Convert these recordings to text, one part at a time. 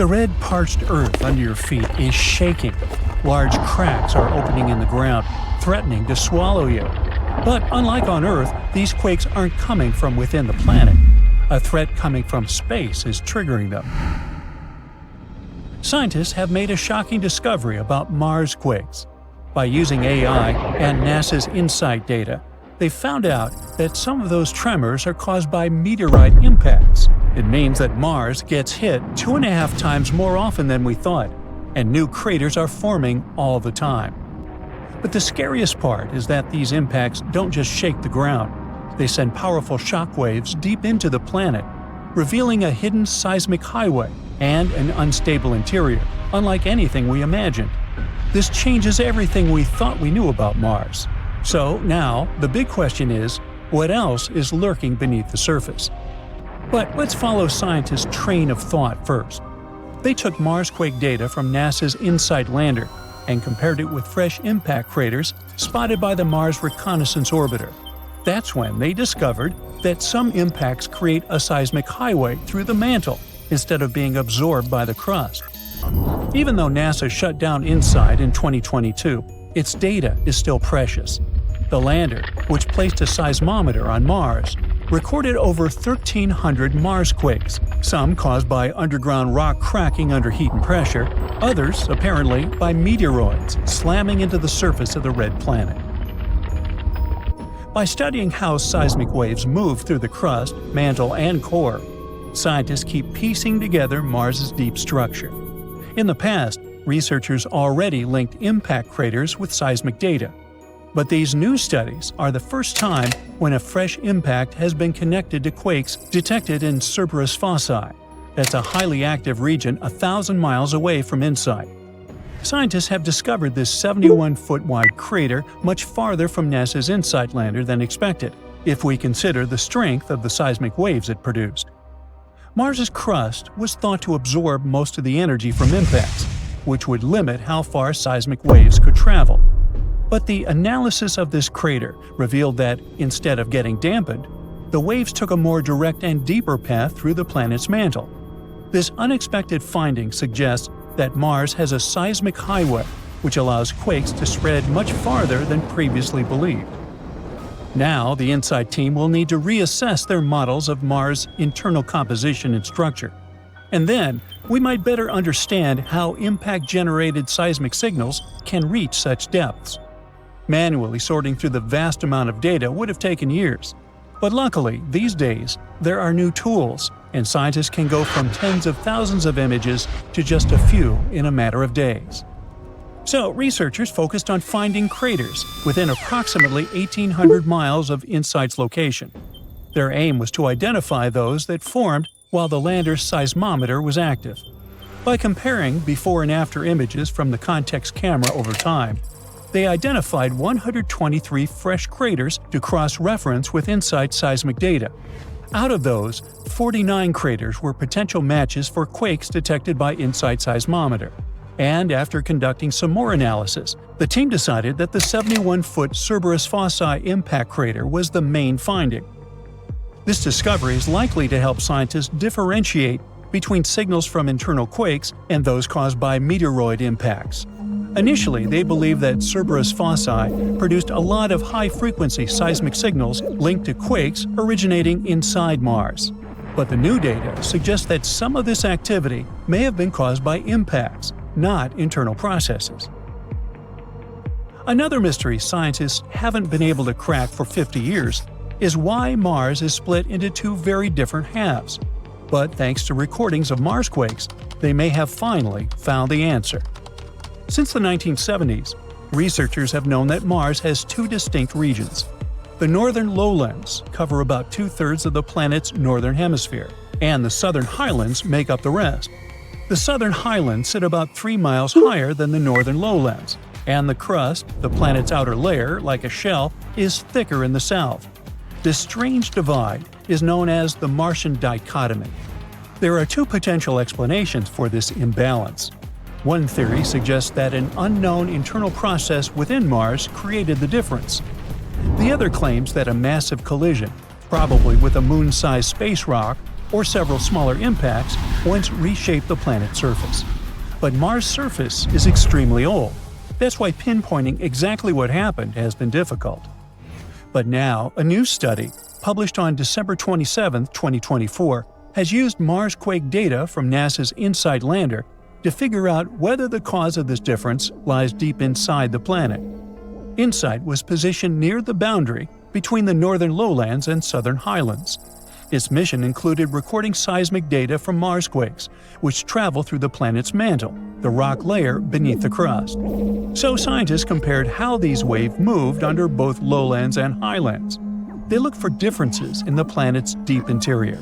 The red, parched earth under your feet is shaking. Large cracks are opening in the ground, threatening to swallow you. But unlike on Earth, these quakes aren't coming from within the planet. A threat coming from space is triggering them. Scientists have made a shocking discovery about Mars quakes. By using AI and NASA's InSight data, they found out that some of those tremors are caused by meteorite impacts. It means that Mars gets hit 2.5 times more often than we thought, and new craters are forming all the time. But the scariest part is that these impacts don't just shake the ground. They send powerful shock waves deep into the planet, revealing a hidden seismic highway and an unstable interior, unlike anything we imagined. This changes everything we thought we knew about Mars. So now, the big question is, what else is lurking beneath the surface? But let's follow scientists' train of thought first. They took Marsquake data from NASA's InSight lander and compared it with fresh impact craters spotted by the Mars Reconnaissance Orbiter. That's when they discovered that some impacts create a seismic highway through the mantle instead of being absorbed by the crust. Even though NASA shut down InSight in 2022, its data is still precious. The lander, which placed a seismometer on Mars, recorded over 1,300 Marsquakes, some caused by underground rock cracking under heat and pressure, others, apparently, by meteoroids slamming into the surface of the red planet. By studying how seismic waves move through the crust, mantle, and core, scientists keep piecing together Mars's deep structure. In the past, researchers already linked impact craters with seismic data. But these new studies are the first time when a fresh impact has been connected to quakes detected in Cerberus fossae. That's a highly active region 1,000 miles away from InSight. Scientists have discovered this 71-foot-wide crater much farther from NASA's InSight lander than expected, if we consider the strength of the seismic waves it produced. Mars's crust was thought to absorb most of the energy from impacts, which would limit how far seismic waves could travel. But the analysis of this crater revealed that, instead of getting dampened, the waves took a more direct and deeper path through the planet's mantle. This unexpected finding suggests that Mars has a seismic highway, which allows quakes to spread much farther than previously believed. Now, the InSight team will need to reassess their models of Mars' internal composition and structure. And then, we might better understand how impact-generated seismic signals can reach such depths. Manually sorting through the vast amount of data would have taken years. But luckily, these days, there are new tools, and scientists can go from tens of thousands of images to just a few in a matter of days. So, researchers focused on finding craters within approximately 1,800 miles of InSight's location. Their aim was to identify those that formed while the lander's seismometer was active. By comparing before and after images from the context camera over time, they identified 123 fresh craters to cross-reference with InSight seismic data. Out of those, 49 craters were potential matches for quakes detected by InSight seismometer. And after conducting some more analysis, the team decided that the 71-foot Cerberus fossae impact crater was the main finding. This discovery is likely to help scientists differentiate between signals from internal quakes and those caused by meteoroid impacts. Initially, they believed that Cerberus fossae produced a lot of high-frequency seismic signals linked to quakes originating inside Mars. But the new data suggests that some of this activity may have been caused by impacts, not internal processes. Another mystery scientists haven't been able to crack for 50 years is why Mars is split into two very different halves. But thanks to recordings of Marsquakes, they may have finally found the answer. Since the 1970s, researchers have known that Mars has two distinct regions. The northern lowlands cover about 2/3 of the planet's northern hemisphere, and the southern highlands make up the rest. The southern highlands sit about 3 miles higher than the northern lowlands, and the crust, the planet's outer layer, like a shell, is thicker in the south. This strange divide is known as the Martian dichotomy. There are two potential explanations for this imbalance. One theory suggests that an unknown internal process within Mars created the difference. The other claims that a massive collision, probably with a moon-sized space rock, or several smaller impacts once reshaped the planet's surface. But Mars' surface is extremely old. That's why pinpointing exactly what happened has been difficult. But now, a new study, published on December 27, 2024, has used Mars-quake data from NASA's InSight lander to figure out whether the cause of this difference lies deep inside the planet. InSight was positioned near the boundary between the northern lowlands and southern highlands. Its mission included recording seismic data from Marsquakes, which travel through the planet's mantle, the rock layer beneath the crust. So scientists compared how these waves moved under both lowlands and highlands. They looked for differences in the planet's deep interior.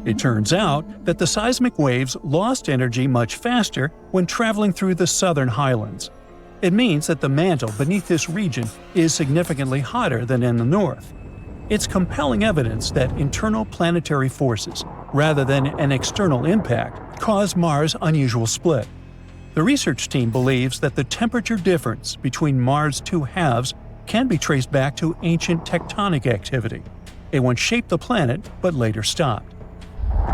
It turns out that the seismic waves lost energy much faster when traveling through the southern highlands. It means that the mantle beneath this region is significantly hotter than in the north. It's compelling evidence that internal planetary forces, rather than an external impact, caused Mars' unusual split. The research team believes that the temperature difference between Mars' two halves can be traced back to ancient tectonic activity. It once shaped the planet, but later stopped.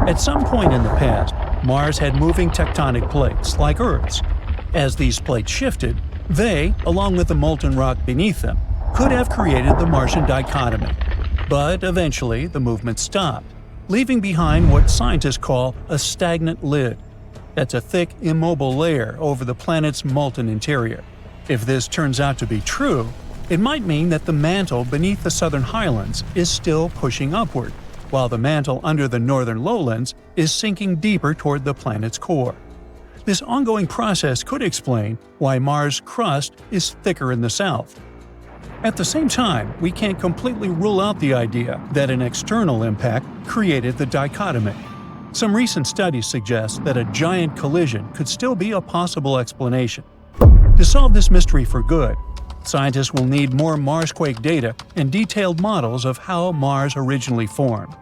At some point in the past, Mars had moving tectonic plates, like Earth's. As these plates shifted, they, along with the molten rock beneath them, could have created the Martian dichotomy. But eventually, the movement stopped, leaving behind what scientists call a stagnant lid. That's a thick, immobile layer over the planet's molten interior. If this turns out to be true, it might mean that the mantle beneath the southern highlands is still pushing upward, while the mantle under the northern lowlands is sinking deeper toward the planet's core. This ongoing process could explain why Mars' crust is thicker in the south. At the same time, we can't completely rule out the idea that an external impact created the dichotomy. Some recent studies suggest that a giant collision could still be a possible explanation. To solve this mystery for good, scientists will need more Marsquake data and detailed models of how Mars originally formed.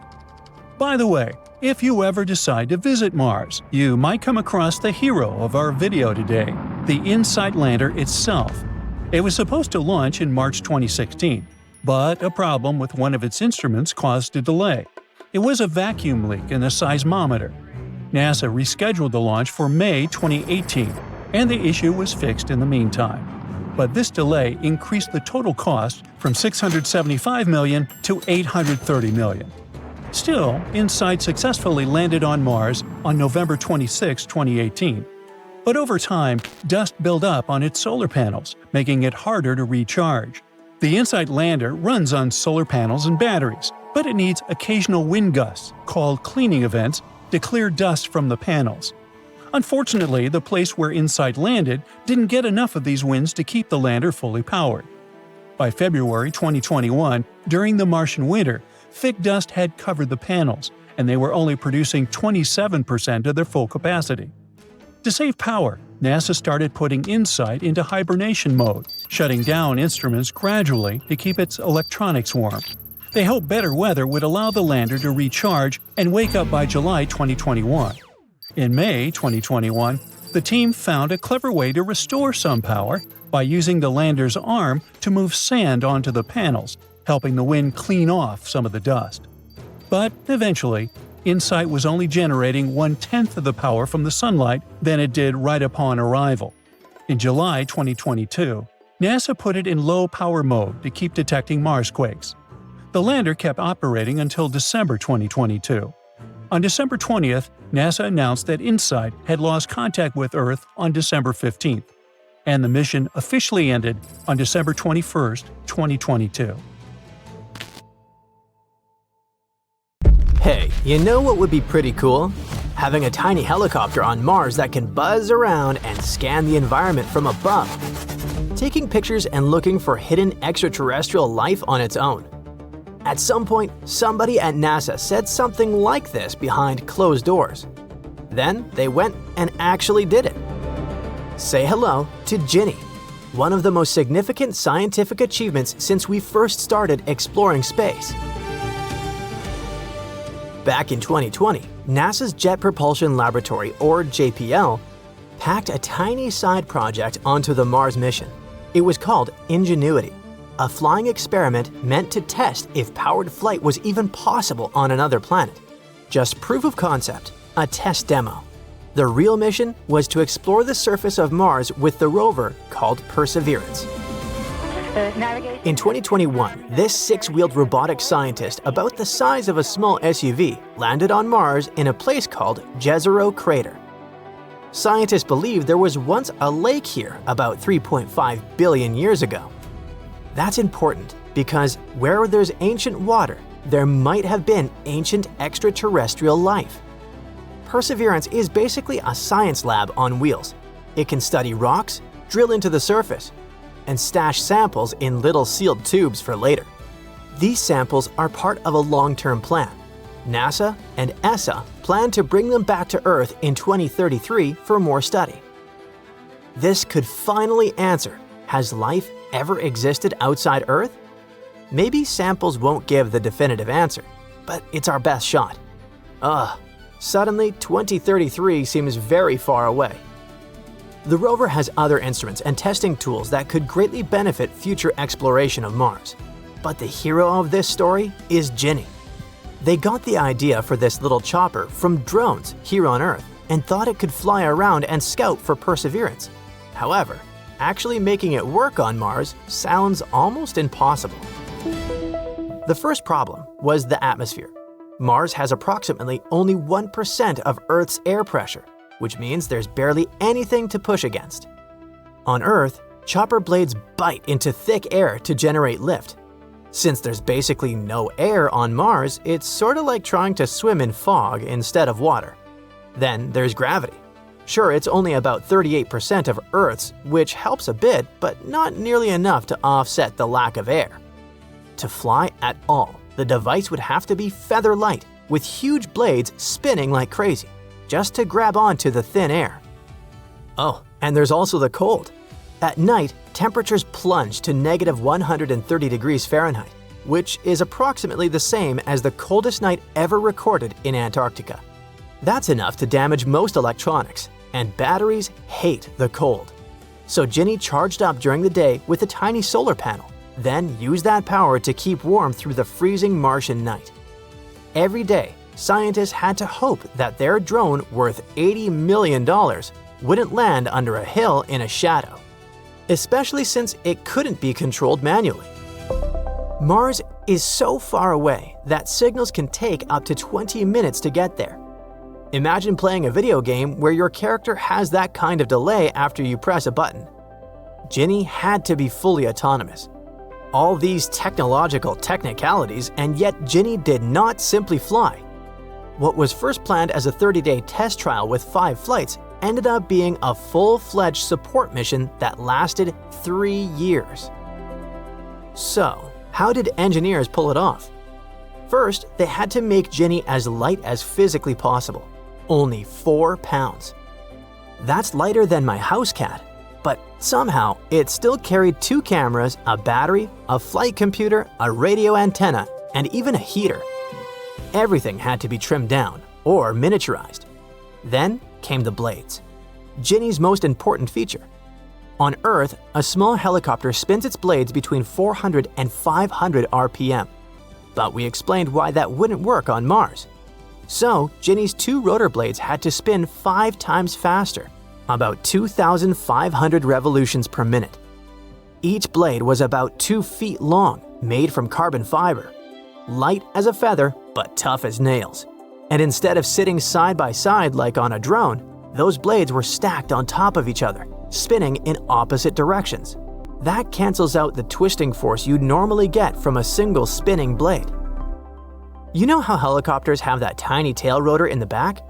By the way, if you ever decide to visit Mars, you might come across the hero of our video today, the InSight lander itself. It was supposed to launch in March 2016, but a problem with one of its instruments caused a delay. It was a vacuum leak in the seismometer. NASA rescheduled the launch for May 2018, and the issue was fixed in the meantime. But this delay increased the total cost from $675 million to $830 million. Still, InSight successfully landed on Mars on November 26, 2018. But over time, dust built up on its solar panels, making it harder to recharge. The InSight lander runs on solar panels and batteries, but it needs occasional wind gusts, called cleaning events, to clear dust from the panels. Unfortunately, the place where InSight landed didn't get enough of these winds to keep the lander fully powered. By February 2021, during the Martian winter, thick dust had covered the panels, and they were only producing 27% of their full capacity. To save power, NASA started putting InSight into hibernation mode, shutting down instruments gradually to keep its electronics warm. They hoped better weather would allow the lander to recharge and wake up by July 2021. In May 2021, the team found a clever way to restore some power by using the lander's arm to move sand onto the panels, helping the wind clean off some of the dust. But eventually, InSight was only generating 1/10 of the power from the sunlight than it did right upon arrival. In July 2022, NASA put it in low power mode to keep detecting Marsquakes. The lander kept operating until December 2022. On December 20th, NASA announced that InSight had lost contact with Earth on December 15th, and the mission officially ended on December 21st, 2022. Hey, you know what would be pretty cool? Having a tiny helicopter on Mars that can buzz around and scan the environment from above. Taking pictures and looking for hidden extraterrestrial life on its own. At some point, somebody at NASA said something like this behind closed doors. Then they went and actually did it. Say hello to Ginny, one of the most significant scientific achievements since we first started exploring space. Back in 2020, NASA's Jet Propulsion Laboratory, or JPL, packed a tiny side project onto the Mars mission. It was called Ingenuity, a flying experiment meant to test if powered flight was even possible on another planet. just proof of concept, a test demo. The real mission was to explore the surface of Mars with the rover called Perseverance. In 2021, this six-wheeled robotic scientist about the size of a small SUV landed on Mars in a place called Jezero Crater. Scientists believe there was once a lake here about 3.5 billion years ago. That's important because where there's ancient water, there might have been ancient extraterrestrial life. Perseverance is basically a science lab on wheels. It can study rocks, drill into the surface, and stash samples in little sealed tubes for later. These samples are part of a long-term plan. NASA and ESA plan to bring them back to Earth in 2033 for more study. This could finally answer, has life ever existed outside Earth? Maybe samples won't give the definitive answer, but it's our best shot. Suddenly 2033 seems very far away. The rover has other instruments and testing tools that could greatly benefit future exploration of Mars. But the hero of this story is Ginny. They got the idea for this little chopper from drones here on Earth and thought it could fly around and scout for Perseverance. However, actually making it work on Mars sounds almost impossible. The first problem was the atmosphere. Mars has approximately only 1% of Earth's air pressure, which means there's barely anything to push against. On Earth, chopper blades bite into thick air to generate lift. Since there's basically no air on Mars, it's sort of like trying to swim in fog instead of water. Then there's gravity. Sure, it's only about 38% of Earth's, which helps a bit, but not nearly enough to offset the lack of air. To fly at all, the device would have to be feather light, with huge blades spinning like crazy, just to grab onto the thin air. Oh, and there's also the cold. At night, temperatures plunge to negative 130 degrees Fahrenheit, which is approximately the same as the coldest night ever recorded in Antarctica. That's enough to damage most electronics, and batteries hate the cold. So Ginny charged up during the day with a tiny solar panel, then used that power to keep warm through the freezing Martian night. Every day, scientists had to hope that their drone worth $80 million wouldn't land under a hill in a shadow, especially since it couldn't be controlled manually. Mars is so far away that signals can take up to 20 minutes to get there. Imagine playing a video game where your character has that kind of delay after you press a button. Ginny had to be fully autonomous. All these technological technicalities, and yet Ginny did not simply fly. What was first planned as a 30-day test trial with 5 flights ended up being a full-fledged support mission that lasted 3 years. So, how did engineers pull it off? First, they had to make Ginny as light as physically possible, only 4 pounds. That's lighter than my house cat, but somehow it still carried 2 cameras, a battery, a flight computer, a radio antenna, and even a heater. Everything had to be trimmed down or miniaturized. Then came the blades, Ginny's most important feature. On Earth, a small helicopter spins its blades between 400 and 500 RPM. But we explained why that wouldn't work on Mars. So, Ginny's 2 rotor blades had to spin 5 times faster, about 2,500 revolutions per minute. Each blade was about 2 feet long, made from carbon fiber. Light as a feather, but tough as nails. And instead of sitting side by side like on a drone, those blades were stacked on top of each other, spinning in opposite directions. That cancels out the twisting force you'd normally get from a single spinning blade. You know how helicopters have that tiny tail rotor in the back?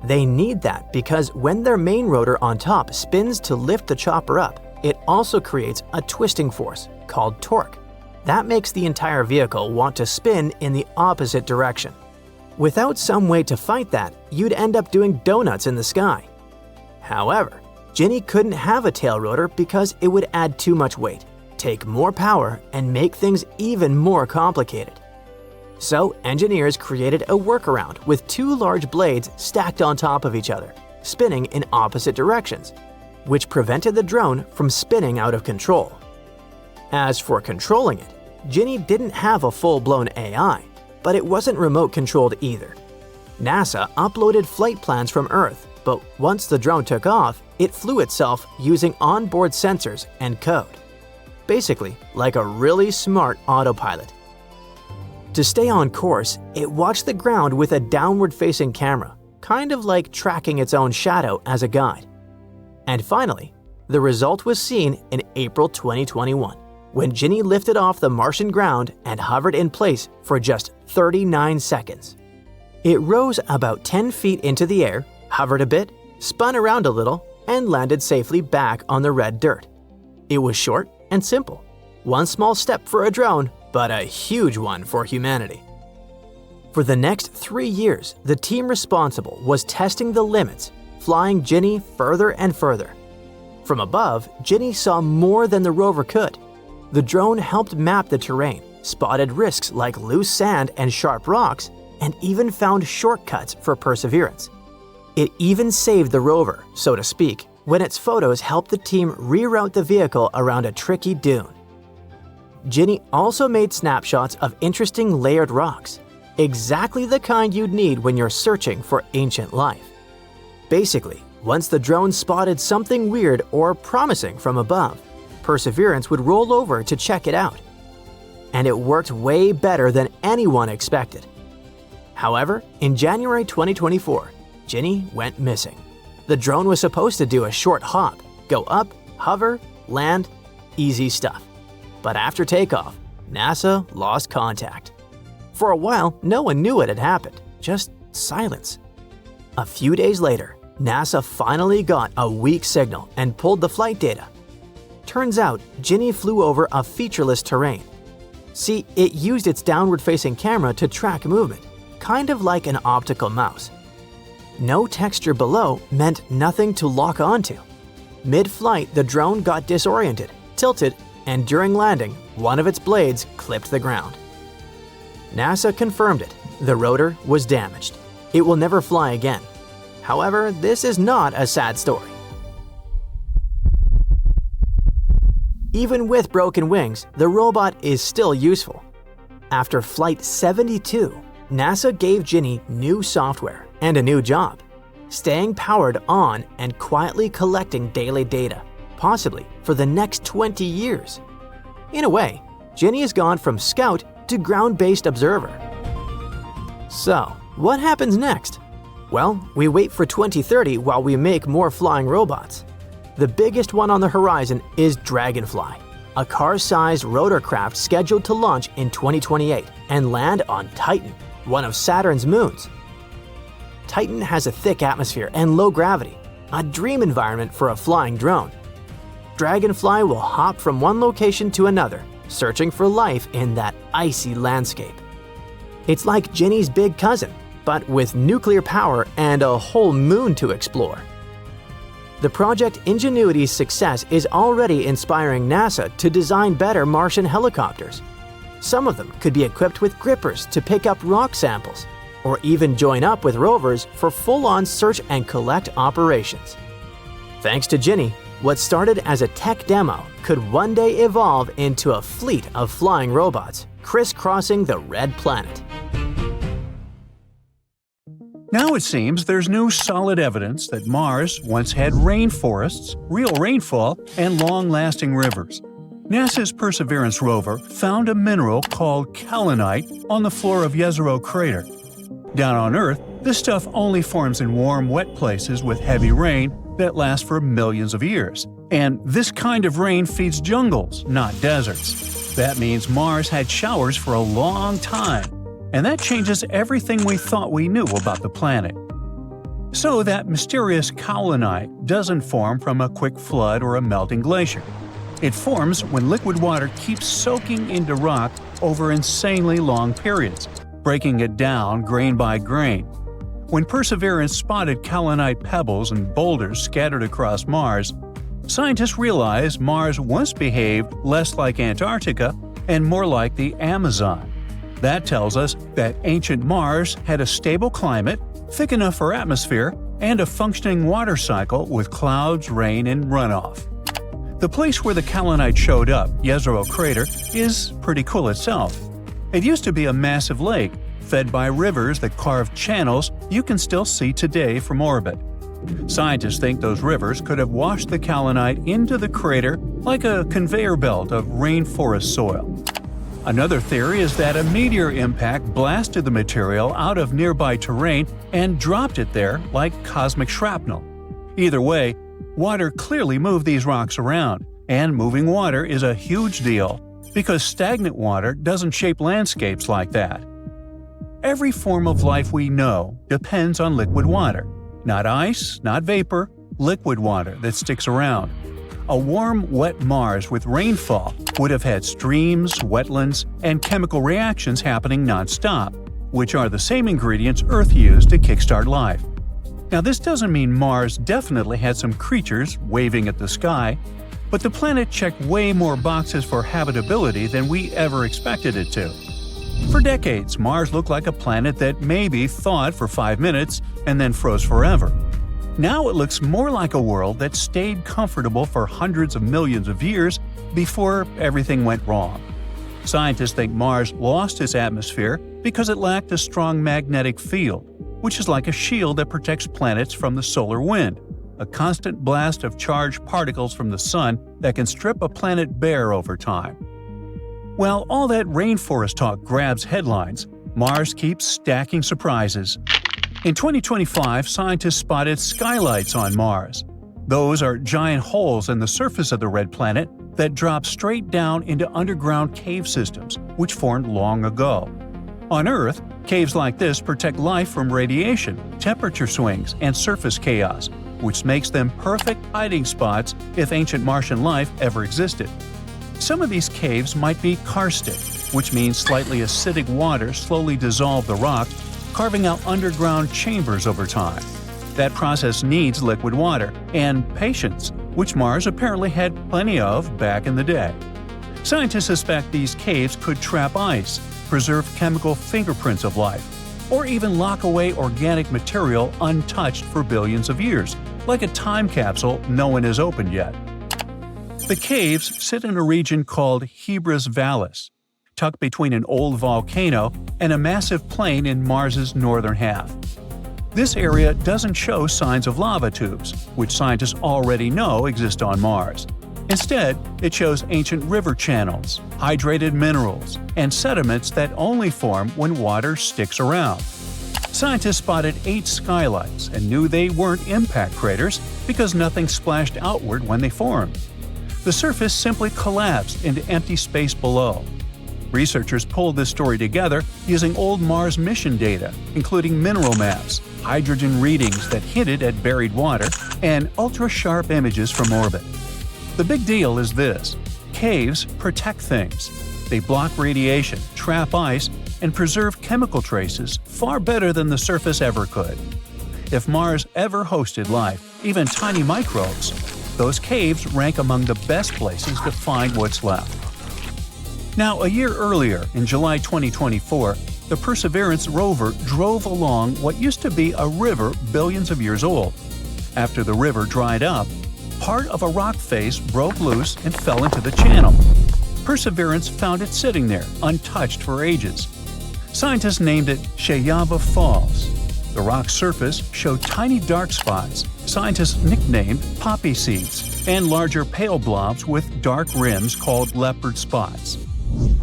They need that because when their main rotor on top spins to lift the chopper up, it also creates a twisting force called torque. That makes the entire vehicle want to spin in the opposite direction. Without some way to fight that, you'd end up doing donuts in the sky. However, Ginny couldn't have a tail rotor because it would add too much weight, take more power, and make things even more complicated. So, engineers created a workaround with 2 large blades stacked on top of each other, spinning in opposite directions, which prevented the drone from spinning out of control. As for controlling it, Ginny didn't have a full-blown AI, but it wasn't remote-controlled either. NASA uploaded flight plans from Earth, but once the drone took off, it flew itself using onboard sensors and code. Basically, like a really smart autopilot. To stay on course, it watched the ground with a downward-facing camera, kind of like tracking its own shadow as a guide. And finally, the result was seen in April 2021, when Ginny lifted off the Martian ground and hovered in place for just 39 seconds. It rose about 10 feet into the air, hovered a bit, spun around a little, and landed safely back on the red dirt. It was short and simple. One small step for a drone, but a huge one for humanity. For the next 3 years, the team responsible was testing the limits, flying Ginny further and further. From above, Ginny saw more than the rover could. The drone helped map the terrain, spotted risks like loose sand and sharp rocks, and even found shortcuts for Perseverance. It even saved the rover, so to speak, when its photos helped the team reroute the vehicle around a tricky dune. Ginny also made snapshots of interesting layered rocks, exactly the kind you'd need when you're searching for ancient life. Basically, once the drone spotted something weird or promising from above, Perseverance would roll over to check it out. And it worked way better than anyone expected. However, in January 2024, Ginny went missing. The drone was supposed to do a short hop, go up, hover, land, easy stuff. But after takeoff, NASA lost contact. For a while, no one knew what had happened, just silence. A few days later, NASA finally got a weak signal and pulled the flight data. Turns out, Ginny flew over a featureless terrain. See, it used its downward-facing camera to track movement, kind of like an optical mouse. No texture below meant nothing to lock onto. Mid-flight, the drone got disoriented, tilted, and during landing, one of its blades clipped the ground. NASA confirmed it. The rotor was damaged. It will never fly again. However, this is not a sad story. Even with broken wings, the robot is still useful. After Flight 72, NASA gave Ginny new software and a new job, staying powered on and quietly collecting daily data, possibly for the next 20 years. In a way, Ginny has gone from scout to ground-based observer. So, what happens next? Well, we wait for 2030 while we make more flying robots. The biggest one on the horizon is Dragonfly, a car-sized rotorcraft scheduled to launch in 2028 and land on Titan, one of Saturn's moons. Titan has a thick atmosphere and low gravity, a dream environment for a flying drone. Dragonfly will hop from one location to another, searching for life in that icy landscape. It's like Ginny's big cousin, but with nuclear power and a whole moon to explore. The Project Ingenuity's success is already inspiring NASA to design better Martian helicopters. Some of them could be equipped with grippers to pick up rock samples, or even join up with rovers for full-on search and collect operations. Thanks to Ginny, what started as a tech demo could one day evolve into a fleet of flying robots crisscrossing the red planet. Now it seems there's new solid evidence that Mars once had rainforests, real rainfall, and long-lasting rivers. NASA's Perseverance rover found a mineral called kaolinite on the floor of Jezero crater. Down on Earth, this stuff only forms in warm, wet places with heavy rain that lasts for millions of years. And this kind of rain feeds jungles, not deserts. That means Mars had showers for a long time. And that changes everything we thought we knew about the planet. So that mysterious kaolinite doesn't form from a quick flood or a melting glacier. It forms when liquid water keeps soaking into rock over insanely long periods, breaking it down grain by grain. When Perseverance spotted kaolinite pebbles and boulders scattered across Mars, scientists realized Mars once behaved less like Antarctica and more like the Amazon. That tells us that ancient Mars had a stable climate, thick enough for atmosphere, and a functioning water cycle with clouds, rain, and runoff. The place where the kaolinite showed up, Jezero crater, is pretty cool itself. It used to be a massive lake, fed by rivers that carve channels you can still see today from orbit. Scientists think those rivers could have washed the kaolinite into the crater like a conveyor belt of rainforest soil. Another theory is that a meteor impact blasted the material out of nearby terrain and dropped it there like cosmic shrapnel. Either way, water clearly moved these rocks around, and moving water is a huge deal because stagnant water doesn't shape landscapes like that. Every form of life we know depends on liquid water. Not ice, not vapor, liquid water that sticks around. A warm, wet Mars with rainfall would have had streams, wetlands, and chemical reactions happening non-stop, which are the same ingredients Earth used to kickstart life. Now, this doesn't mean Mars definitely had some creatures waving at the sky, but the planet checked way more boxes for habitability than we ever expected it to. For decades, Mars looked like a planet that maybe thawed for 5 minutes and then froze forever. Now it looks more like a world that stayed comfortable for hundreds of millions of years before everything went wrong. Scientists think Mars lost its atmosphere because it lacked a strong magnetic field, which is like a shield that protects planets from the solar wind, a constant blast of charged particles from the sun that can strip a planet bare over time. While all that rainforest talk grabs headlines, Mars keeps stacking surprises. In 2025, scientists spotted skylights on Mars. Those are giant holes in the surface of the red planet that drop straight down into underground cave systems, which formed long ago. On Earth, caves like this protect life from radiation, temperature swings, and surface chaos, which makes them perfect hiding spots if ancient Martian life ever existed. Some of these caves might be karstic, which means slightly acidic water slowly dissolved the rock, carving out underground chambers over time. That process needs liquid water and patience, which Mars apparently had plenty of back in the day. Scientists suspect these caves could trap ice, preserve chemical fingerprints of life, or even lock away organic material untouched for billions of years, like a time capsule no one has opened yet. The caves sit in a region called Hebrus Vallis, tucked between an old volcano and a massive plain in Mars's northern half. This area doesn't show signs of lava tubes, which scientists already know exist on Mars. Instead, it shows ancient river channels, hydrated minerals, and sediments that only form when water sticks around. Scientists spotted 8 skylights and knew they weren't impact craters because nothing splashed outward when they formed. The surface simply collapsed into empty space below. Researchers pulled this story together using old Mars mission data, including mineral maps, hydrogen readings that hinted at buried water, and ultra-sharp images from orbit. The big deal is this: caves protect things. They block radiation, trap ice, and preserve chemical traces far better than the surface ever could. If Mars ever hosted life, even tiny microbes, those caves rank among the best places to find what's left. Now, a year earlier, in July 2024, the Perseverance rover drove along what used to be a river billions of years old. After the river dried up, part of a rock face broke loose and fell into the channel. Perseverance found it sitting there, untouched for ages. Scientists named it Sheyava Falls. The rock's surface showed tiny dark spots, scientists nicknamed poppy seeds, and larger pale blobs with dark rims called leopard spots.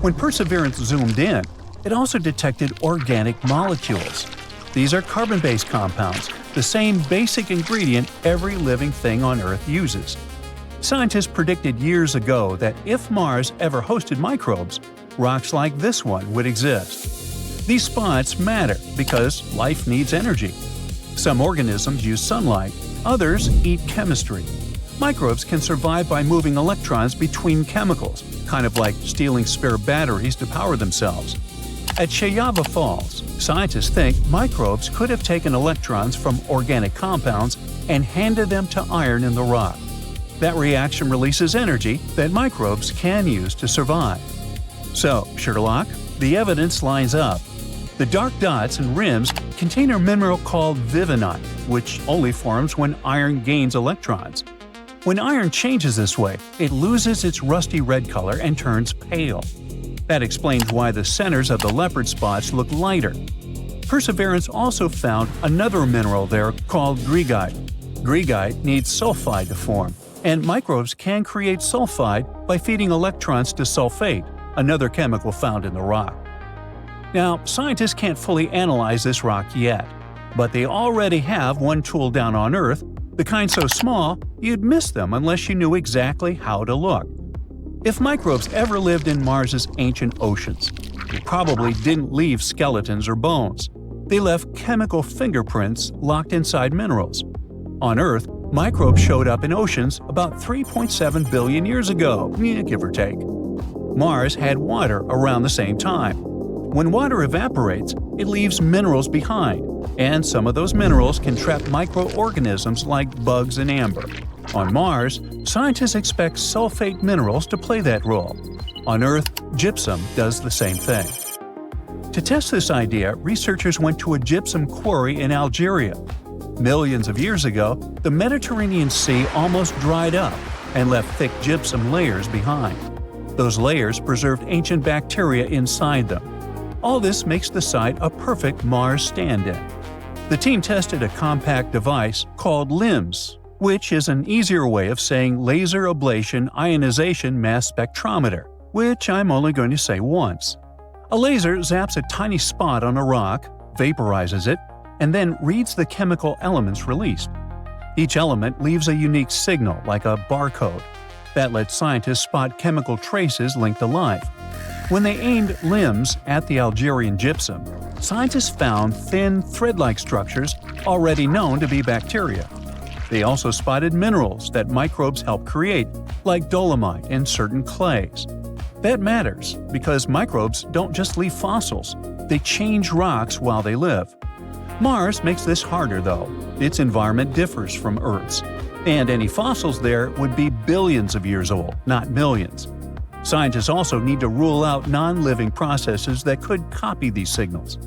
When Perseverance zoomed in, it also detected organic molecules. These are carbon-based compounds, the same basic ingredient every living thing on Earth uses. Scientists predicted years ago that if Mars ever hosted microbes, rocks like this one would exist. These spots matter because life needs energy. Some organisms use sunlight, others eat chemistry. Microbes can survive by moving electrons between chemicals, kind of like stealing spare batteries to power themselves. At Sheyava Falls, scientists think microbes could have taken electrons from organic compounds and handed them to iron in the rock. That reaction releases energy that microbes can use to survive. So, Sherlock, the evidence lines up. The dark dots and rims contain a mineral called vivinite, which only forms when iron gains electrons. When iron changes this way, it loses its rusty red color and turns pale. That explains why the centers of the leopard spots look lighter. Perseverance also found another mineral there called greigite. Greigite needs sulfide to form, and microbes can create sulfide by feeding electrons to sulfate, another chemical found in the rock. Now, scientists can't fully analyze this rock yet, but they already have one tool down on Earth, the kind so small you'd miss them unless you knew exactly how to look. If microbes ever lived in Mars's ancient oceans, they probably didn't leave skeletons or bones. They left chemical fingerprints locked inside minerals. On Earth, microbes showed up in oceans about 3.7 billion years ago, give or take. Mars had water around the same time. When water evaporates, it leaves minerals behind, and some of those minerals can trap microorganisms like bugs and amber. On Mars, scientists expect sulfate minerals to play that role. On Earth, gypsum does the same thing. To test this idea, researchers went to a gypsum quarry in Algeria. Millions of years ago, the Mediterranean Sea almost dried up and left thick gypsum layers behind. Those layers preserved ancient bacteria inside them. All this makes the site a perfect Mars stand-in. The team tested a compact device called LIMS, which is an easier way of saying laser ablation ionization mass spectrometer, which I'm only going to say once. A laser zaps a tiny spot on a rock, vaporizes it, and then reads the chemical elements released. Each element leaves a unique signal, like a barcode. That lets scientists spot chemical traces linked to life. When they aimed LIMS at the Algerian gypsum, scientists found thin, thread-like structures already known to be bacteria. They also spotted minerals that microbes help create, like dolomite and certain clays. That matters because microbes don't just leave fossils, they change rocks while they live. Mars makes this harder, though. Its environment differs from Earth's, and any fossils there would be billions of years old, not millions. Scientists also need to rule out non-living processes that could copy these signals.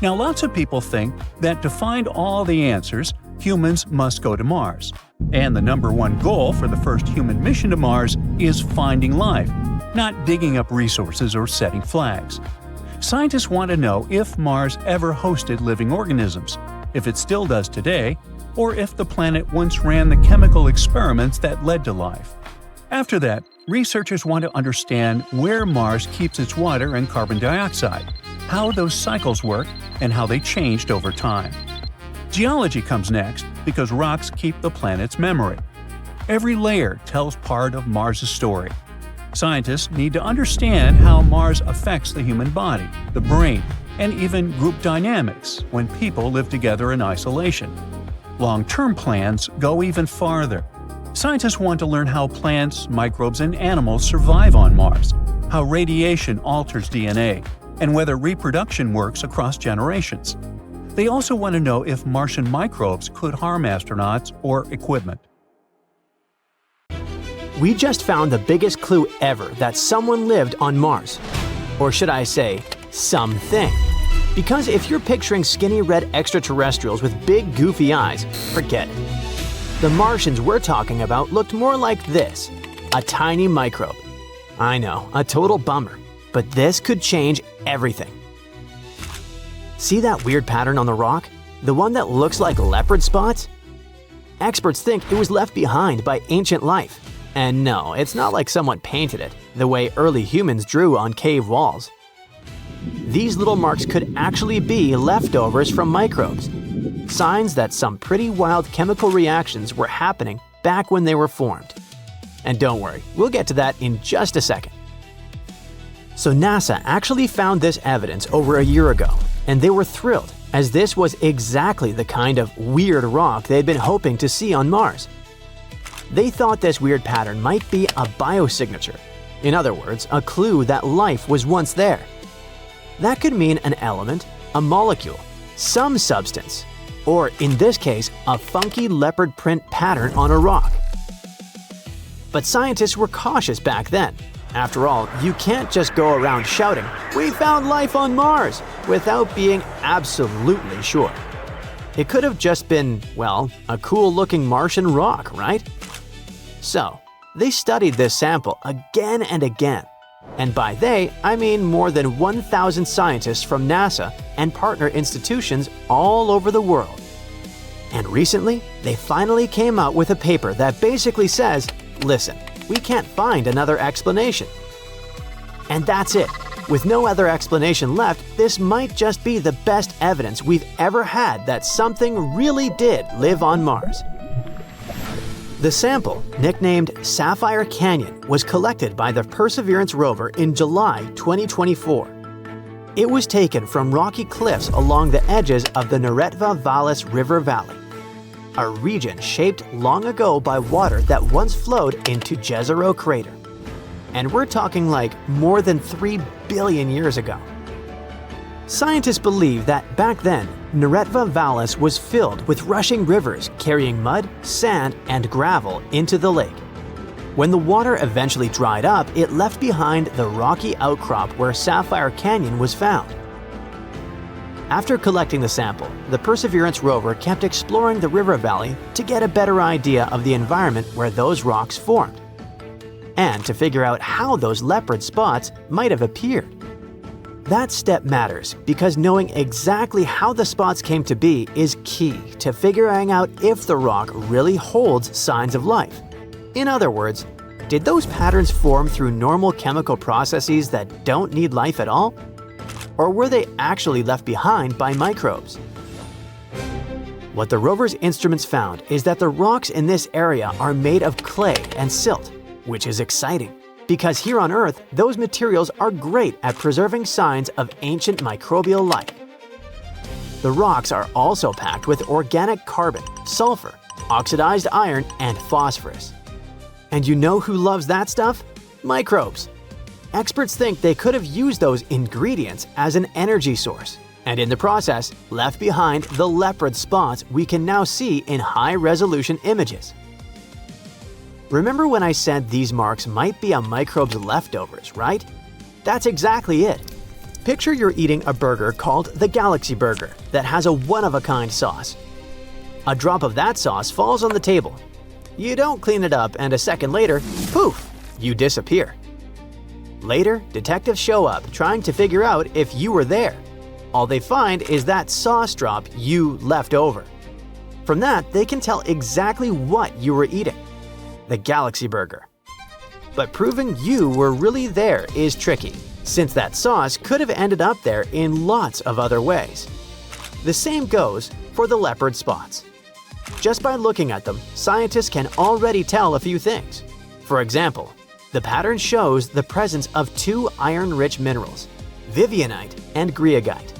Now, lots of people think that to find all the answers, humans must go to Mars. And the number one goal for the first human mission to Mars is finding life, not digging up resources or setting flags. Scientists want to know if Mars ever hosted living organisms, if it still does today, or if the planet once ran the chemical experiments that led to life. After that, researchers want to understand where Mars keeps its water and carbon dioxide, how those cycles work, and how they changed over time. Geology comes next because rocks keep the planet's memory. Every layer tells part of Mars's story. Scientists need to understand how Mars affects the human body, the brain, and even group dynamics when people live together in isolation. Long-term plans go even farther. Scientists want to learn how plants, microbes, and animals survive on Mars, how radiation alters DNA, and whether reproduction works across generations. They also want to know if Martian microbes could harm astronauts or equipment. We just found the biggest clue ever that someone lived on Mars. Or should I say, something. Because if you're picturing skinny red extraterrestrials with big goofy eyes, forget it. The Martians we're talking about looked more like this, a tiny microbe. I know, a total bummer, but this could change everything. See that weird pattern on the rock? The one that looks like leopard spots? Experts think it was left behind by ancient life. And no, it's not like someone painted it, the way early humans drew on cave walls. These little marks could actually be leftovers from microbes, signs that some pretty wild chemical reactions were happening back when they were formed. And don't worry, we'll get to that in just a second. So NASA actually found this evidence over a year ago, and they were thrilled, as this was exactly the kind of weird rock they'd been hoping to see on Mars. They thought this weird pattern might be a biosignature. In other words, a clue that life was once there. That could mean an element, a molecule, some substance, or in this case, a funky leopard print pattern on a rock. But scientists were cautious back then. After all, you can't just go around shouting, "We found life on Mars," without being absolutely sure. It could have just been, well, a cool-looking Martian rock, right? So, they studied this sample again and again. And by they, I mean more than 1,000 scientists from NASA and partner institutions all over the world. And recently, they finally came out with a paper that basically says, listen, we can't find another explanation. And that's it. With no other explanation left, this might just be the best evidence we've ever had that something really did live on Mars. The sample, nicknamed Sapphire Canyon, was collected by the Perseverance rover in July 2024. It was taken from rocky cliffs along the edges of the Neretva Vallis River Valley, a region shaped long ago by water that once flowed into Jezero Crater. And we're talking like more than 3 billion years ago. Scientists believe that back then, Neretva Vallis was filled with rushing rivers carrying mud, sand, and gravel into the lake. When the water eventually dried up, it left behind the rocky outcrop where Sapphire Canyon was found. After collecting the sample, the Perseverance rover kept exploring the river valley to get a better idea of the environment where those rocks formed, and to figure out how those leopard spots might have appeared. That step matters because knowing exactly how the spots came to be is key to figuring out if the rock really holds signs of life. In other words, did those patterns form through normal chemical processes that don't need life at all? Or were they actually left behind by microbes? What the rover's instruments found is that the rocks in this area are made of clay and silt, which is exciting, because here on Earth, those materials are great at preserving signs of ancient microbial life. The rocks are also packed with organic carbon, sulfur, oxidized iron, and phosphorus. And you know who loves that stuff? Microbes. Experts think they could have used those ingredients as an energy source, and in the process, left behind the leopard spots we can now see in high-resolution images. Remember when I said these marks might be a microbe's leftovers, right? That's exactly it. Picture you're eating a burger called the Galaxy Burger that has a one-of-a-kind sauce. A drop of that sauce falls on the table. You don't clean it up, and a second later, poof, you disappear. Later, detectives show up trying to figure out if you were there. All they find is that sauce drop you left over. From that, they can tell exactly what you were eating. The Galaxy Burger. But proving you were really there is tricky, since that sauce could have ended up there in lots of other ways. The same goes for the leopard spots. Just by looking at them, scientists can already tell a few things. For example, the pattern shows the presence of 2 iron-rich minerals, vivianite and greigite.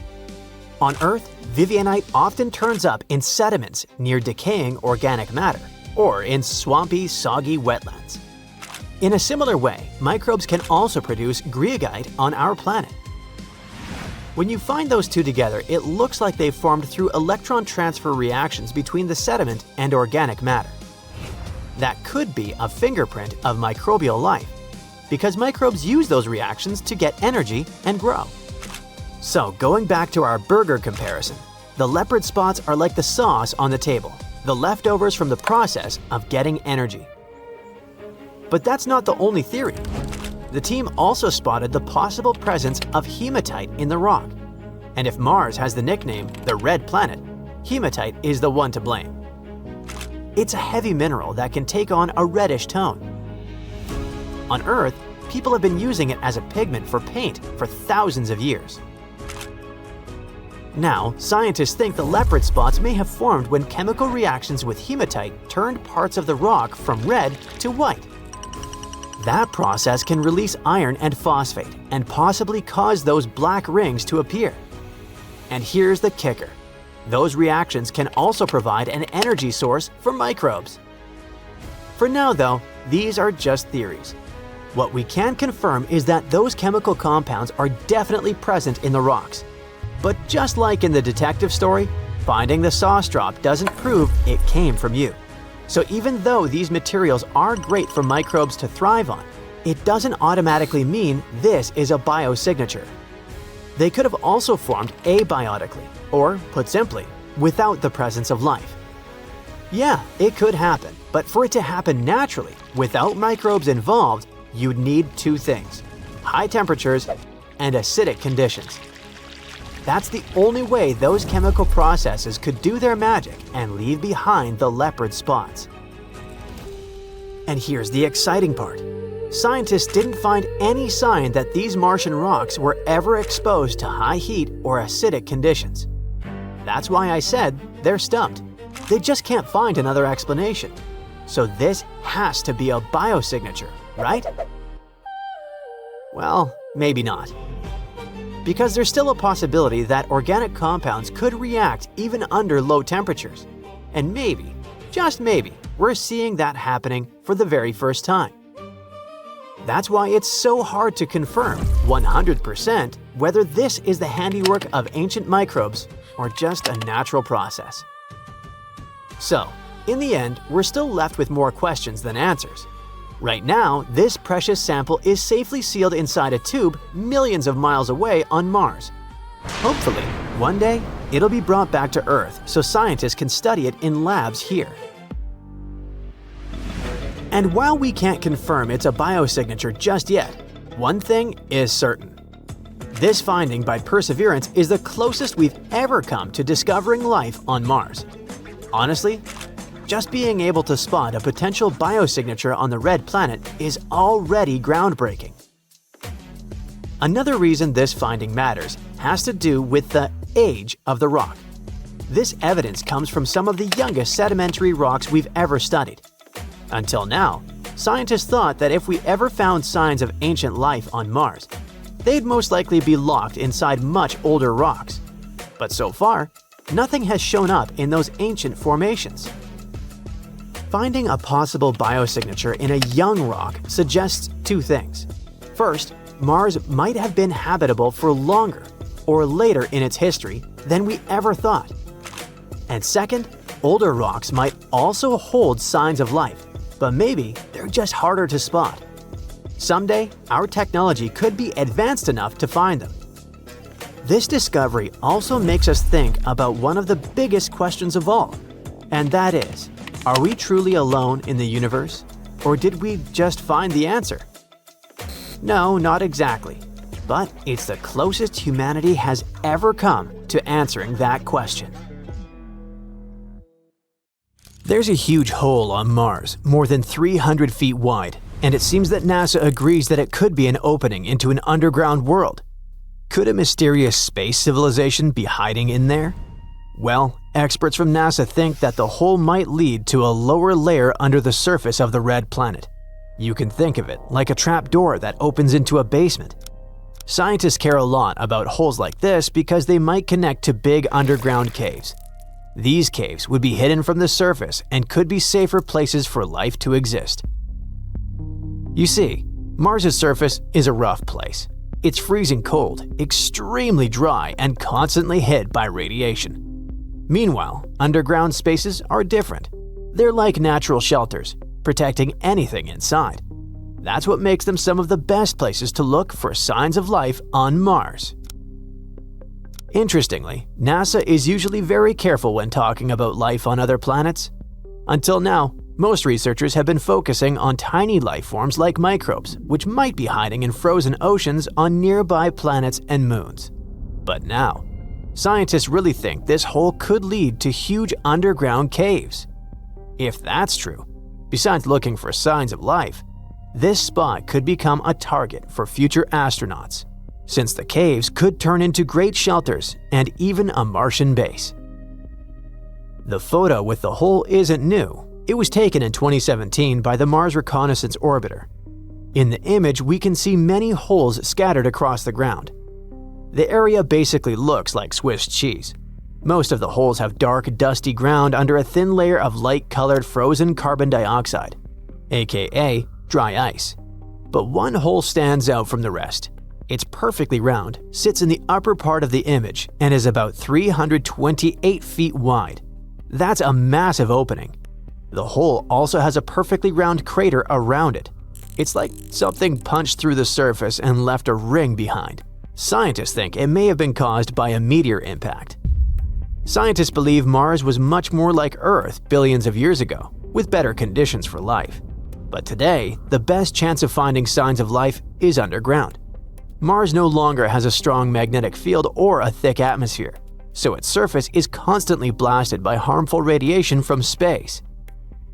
On Earth, vivianite often turns up in sediments near decaying organic matter, or in swampy, soggy wetlands. In a similar way, microbes can also produce greigite on our planet. When you find those two together, it looks like they formed through electron transfer reactions between the sediment and organic matter. That could be a fingerprint of microbial life, because microbes use those reactions to get energy and grow. So going back to our burger comparison, the leopard spots are like the sauce on the table, the leftovers from the process of getting energy. But that's not the only theory. The team also spotted the possible presence of hematite in the rock. And if Mars has the nickname the Red Planet, hematite is the one to blame. It's a heavy mineral that can take on a reddish tone. On Earth, people have been using it as a pigment for paint for thousands of years. Now, scientists think the leopard spots may have formed when chemical reactions with hematite turned parts of the rock from red to white. That process can release iron and phosphate and possibly cause those black rings to appear. And here's the kicker. Those reactions can also provide an energy source for microbes. For now though, these are just theories. What we can confirm is that those chemical compounds are definitely present in the rocks. But just like in the detective story, finding the sauce drop doesn't prove it came from you. So even though these materials are great for microbes to thrive on, it doesn't automatically mean this is a biosignature. They could have also formed abiotically, or put simply, without the presence of life. Yeah, it could happen, but for it to happen naturally, without microbes involved, you'd need 2 things: high temperatures, and acidic conditions. That's the only way those chemical processes could do their magic and leave behind the leopard spots. And here's the exciting part. Scientists didn't find any sign that these Martian rocks were ever exposed to high heat or acidic conditions. That's why I said they're stumped. They just can't find another explanation. So this has to be a biosignature, right? Well, maybe not. Because there's still a possibility that organic compounds could react even under low temperatures. And maybe, just maybe, we're seeing that happening for the very first time. That's why it's so hard to confirm 100% whether this is the handiwork of ancient microbes or just a natural process. So, in the end, we're still left with more questions than answers. Right now, this precious sample is safely sealed inside a tube millions of miles away on Mars. Hopefully, one day, it'll be brought back to Earth so scientists can study it in labs here. And while we can't confirm it's a biosignature just yet, one thing is certain. This finding by Perseverance is the closest we've ever come to discovering life on Mars. Honestly, just being able to spot a potential biosignature on the red planet is already groundbreaking. Another reason this finding matters has to do with the age of the rock. This evidence comes from some of the youngest sedimentary rocks we've ever studied. Until now, scientists thought that if we ever found signs of ancient life on Mars, they'd most likely be locked inside much older rocks. But so far, nothing has shown up in those ancient formations. Finding a possible biosignature in a young rock suggests two things. First, Mars might have been habitable for longer or later in its history than we ever thought. And second, older rocks might also hold signs of life, but maybe they're just harder to spot. Someday, our technology could be advanced enough to find them. This discovery also makes us think about one of the biggest questions of all, and that is, are we truly alone in the universe, or did we just find the answer? No, not exactly, but it's the closest humanity has ever come to answering that question. There's a huge hole on Mars, more than 300 feet wide, and it seems that NASA agrees that it could be an opening into an underground world. Could a mysterious space civilization be hiding in there? Well, experts from NASA think that the hole might lead to a lower layer under the surface of the red planet. You can think of it like a trap door that opens into a basement. Scientists care a lot about holes like this because they might connect to big underground caves. These caves would be hidden from the surface and could be safer places for life to exist. You see, Mars' surface is a rough place. It's freezing cold, extremely dry, and constantly hit by radiation. Meanwhile, underground spaces are different. They're like natural shelters, protecting anything inside. That's what makes them some of the best places to look for signs of life on Mars. Interestingly, NASA is usually very careful when talking about life on other planets. Until now, most researchers have been focusing on tiny life forms like microbes, which might be hiding in frozen oceans on nearby planets and moons. But now, scientists really think this hole could lead to huge underground caves. If that's true, besides looking for signs of life, this spot could become a target for future astronauts, since the caves could turn into great shelters and even a Martian base. The photo with the hole isn't new. It was taken in 2017 by the Mars Reconnaissance Orbiter. In the image, we can see many holes scattered across the ground. The area basically looks like Swiss cheese. Most of the holes have dark, dusty ground under a thin layer of light-colored frozen carbon dioxide, aka dry ice. But one hole stands out from the rest. It's perfectly round, sits in the upper part of the image, and is about 328 feet wide. That's a massive opening. The hole also has a perfectly round crater around it. It's like something punched through the surface and left a ring behind. Scientists think it may have been caused by a meteor impact. Scientists believe Mars was much more like Earth billions of years ago, with better conditions for life. But today, the best chance of finding signs of life is underground, Mars no longer has a strong magnetic field or a thick atmosphere, so its surface is constantly blasted by harmful radiation from space.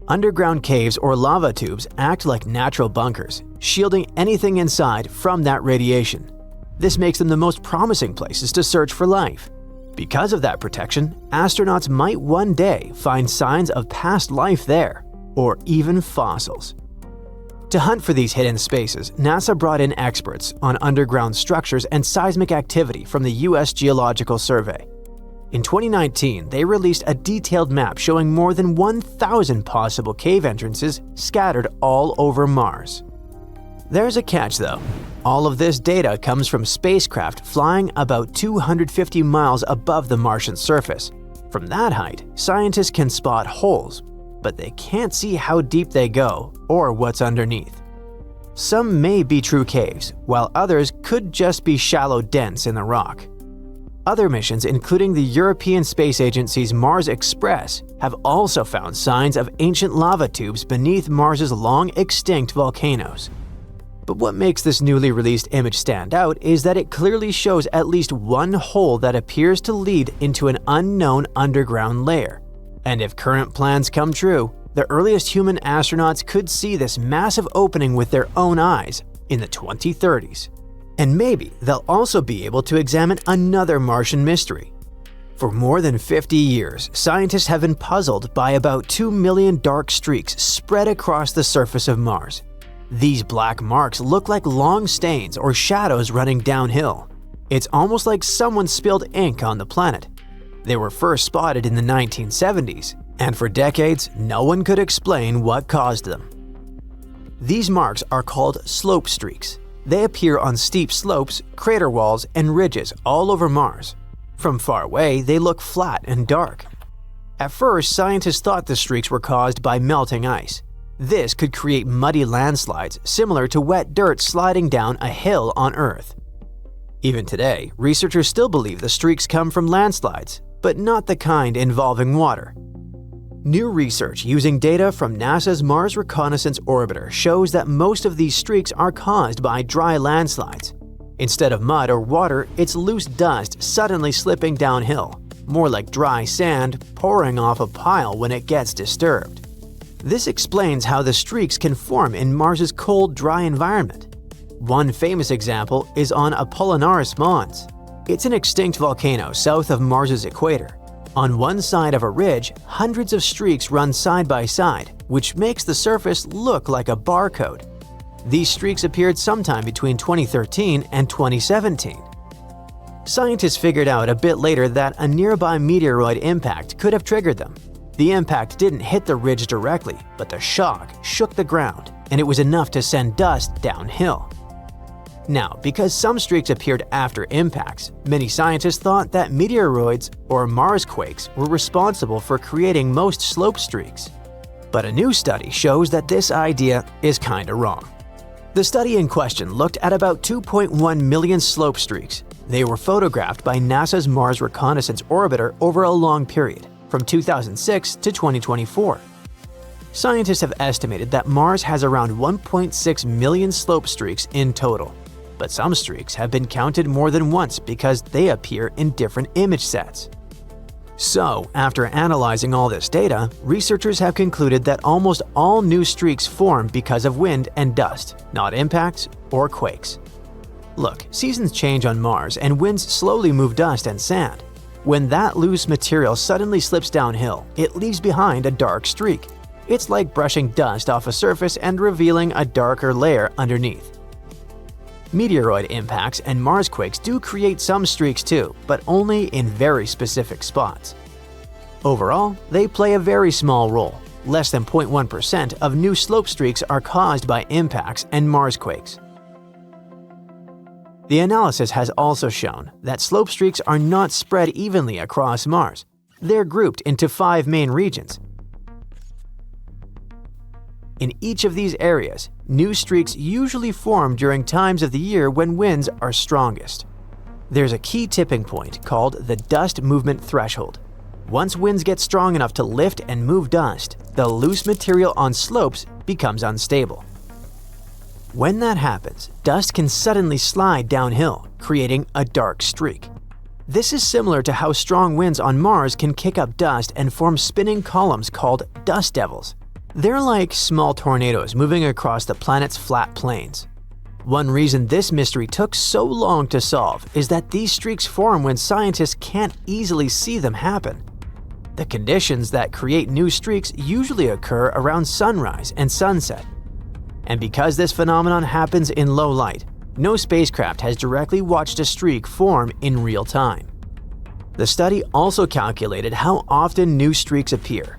Underground caves or lava tubes act like natural bunkers, shielding anything inside from that radiation. This makes them the most promising places to search for life. Because of that protection, astronauts might one day find signs of past life there, or even fossils. To hunt for these hidden spaces, NASA brought in experts on underground structures and seismic activity from the U.S. Geological Survey. In 2019, they released a detailed map showing more than 1,000 possible cave entrances scattered all over Mars. There's a catch though. All of this data comes from spacecraft flying about 250 miles above the Martian surface. From that height, scientists can spot holes, but they can't see how deep they go or what's underneath. Some may be true caves, while others could just be shallow dents in the rock. Other missions, including the European Space Agency's Mars Express, have also found signs of ancient lava tubes beneath Mars's long-extinct volcanoes. But what makes this newly released image stand out is that it clearly shows at least one hole that appears to lead into an unknown underground layer. And if current plans come true, the earliest human astronauts could see this massive opening with their own eyes in the 2030s. And maybe they'll also be able to examine another Martian mystery. For more than 50 years, scientists have been puzzled by about 2 million dark streaks spread across the surface of Mars. These black marks look like long stains or shadows running downhill. It's almost like someone spilled ink on the planet. They were first spotted in the 1970s, and for decades, no one could explain what caused them. These marks are called slope streaks. They appear on steep slopes, crater walls, and ridges all over Mars. From far away, they look flat and dark. At first, scientists thought the streaks were caused by melting ice. This could create muddy landslides similar to wet dirt sliding down a hill on Earth. Even today, researchers still believe the streaks come from landslides, but not the kind involving water. New research using data from NASA's Mars Reconnaissance Orbiter shows that most of these streaks are caused by dry landslides. Instead of mud or water, it's loose dust suddenly slipping downhill, more like dry sand pouring off a pile when it gets disturbed. This explains how the streaks can form in Mars's cold, dry environment. One famous example is on Apollinaris Mons. It's an extinct volcano south of Mars's equator. On one side of a ridge, hundreds of streaks run side by side, which makes the surface look like a barcode. These streaks appeared sometime between 2013 and 2017. Scientists figured out a bit later that a nearby meteoroid impact could have triggered them. The impact didn't hit the ridge directly, but the shock shook the ground, and it was enough to send dust downhill. Now, because some streaks appeared after impacts, many scientists thought that meteoroids or Marsquakes were responsible for creating most slope streaks. But a new study shows that this idea is kinda wrong. The study in question looked at about 2.1 million slope streaks. They were photographed by NASA's Mars Reconnaissance Orbiter over a long period, from 2006 to 2024. Scientists have estimated that Mars has around 1.6 million slope streaks in total. But some streaks have been counted more than once because they appear in different image sets. So, after analyzing all this data, researchers have concluded that almost all new streaks form because of wind and dust, not impacts or quakes. Look, seasons change on Mars and winds slowly move dust and sand. When that loose material suddenly slips downhill, it leaves behind a dark streak. It's like brushing dust off a surface and revealing a darker layer underneath. Meteoroid impacts and Marsquakes do create some streaks too, but only in very specific spots. Overall, they play a very small role. Less than 0.1% of new slope streaks are caused by impacts and Marsquakes. The analysis has also shown that slope streaks are not spread evenly across Mars. They're grouped into 5 main regions. In each of these areas, new streaks usually form during times of the year when winds are strongest. There's a key tipping point called the dust movement threshold. Once winds get strong enough to lift and move dust, the loose material on slopes becomes unstable. When that happens, dust can suddenly slide downhill, creating a dark streak. This is similar to how strong winds on Mars can kick up dust and form spinning columns called dust devils. They're like small tornadoes moving across the planet's flat plains. One reason this mystery took so long to solve is that these streaks form when scientists can't easily see them happen. The conditions that create new streaks usually occur around sunrise and sunset. And because this phenomenon happens in low light, no spacecraft has directly watched a streak form in real time. The study also calculated how often new streaks appear.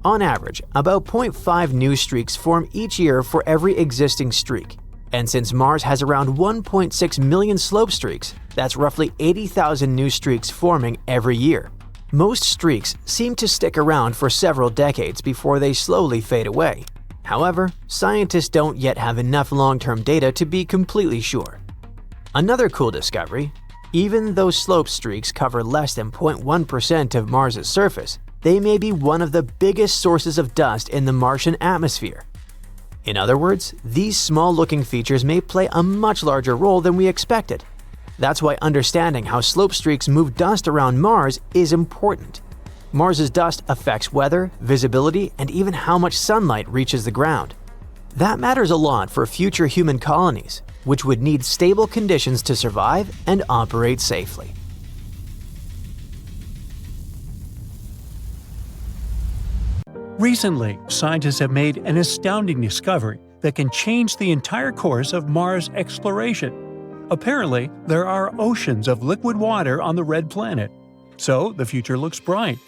On average, about 0.5 new streaks form each year for every existing streak. And since Mars has around 1.6 million slope streaks, that's roughly 80,000 new streaks forming every year. Most streaks seem to stick around for several decades before they slowly fade away. However, scientists don't yet have enough long-term data to be completely sure. Another cool discovery: even though slope streaks cover less than 0.1% of Mars's surface, they may be one of the biggest sources of dust in the Martian atmosphere. In other words, these small-looking features may play a much larger role than we expected. That's why understanding how slope streaks move dust around Mars is important. Mars's dust affects weather, visibility, and even how much sunlight reaches the ground. That matters a lot for future human colonies, which would need stable conditions to survive and operate safely. Recently, scientists have made an astounding discovery that can change the entire course of Mars exploration. Apparently, there are oceans of liquid water on the red planet, so the future looks bright.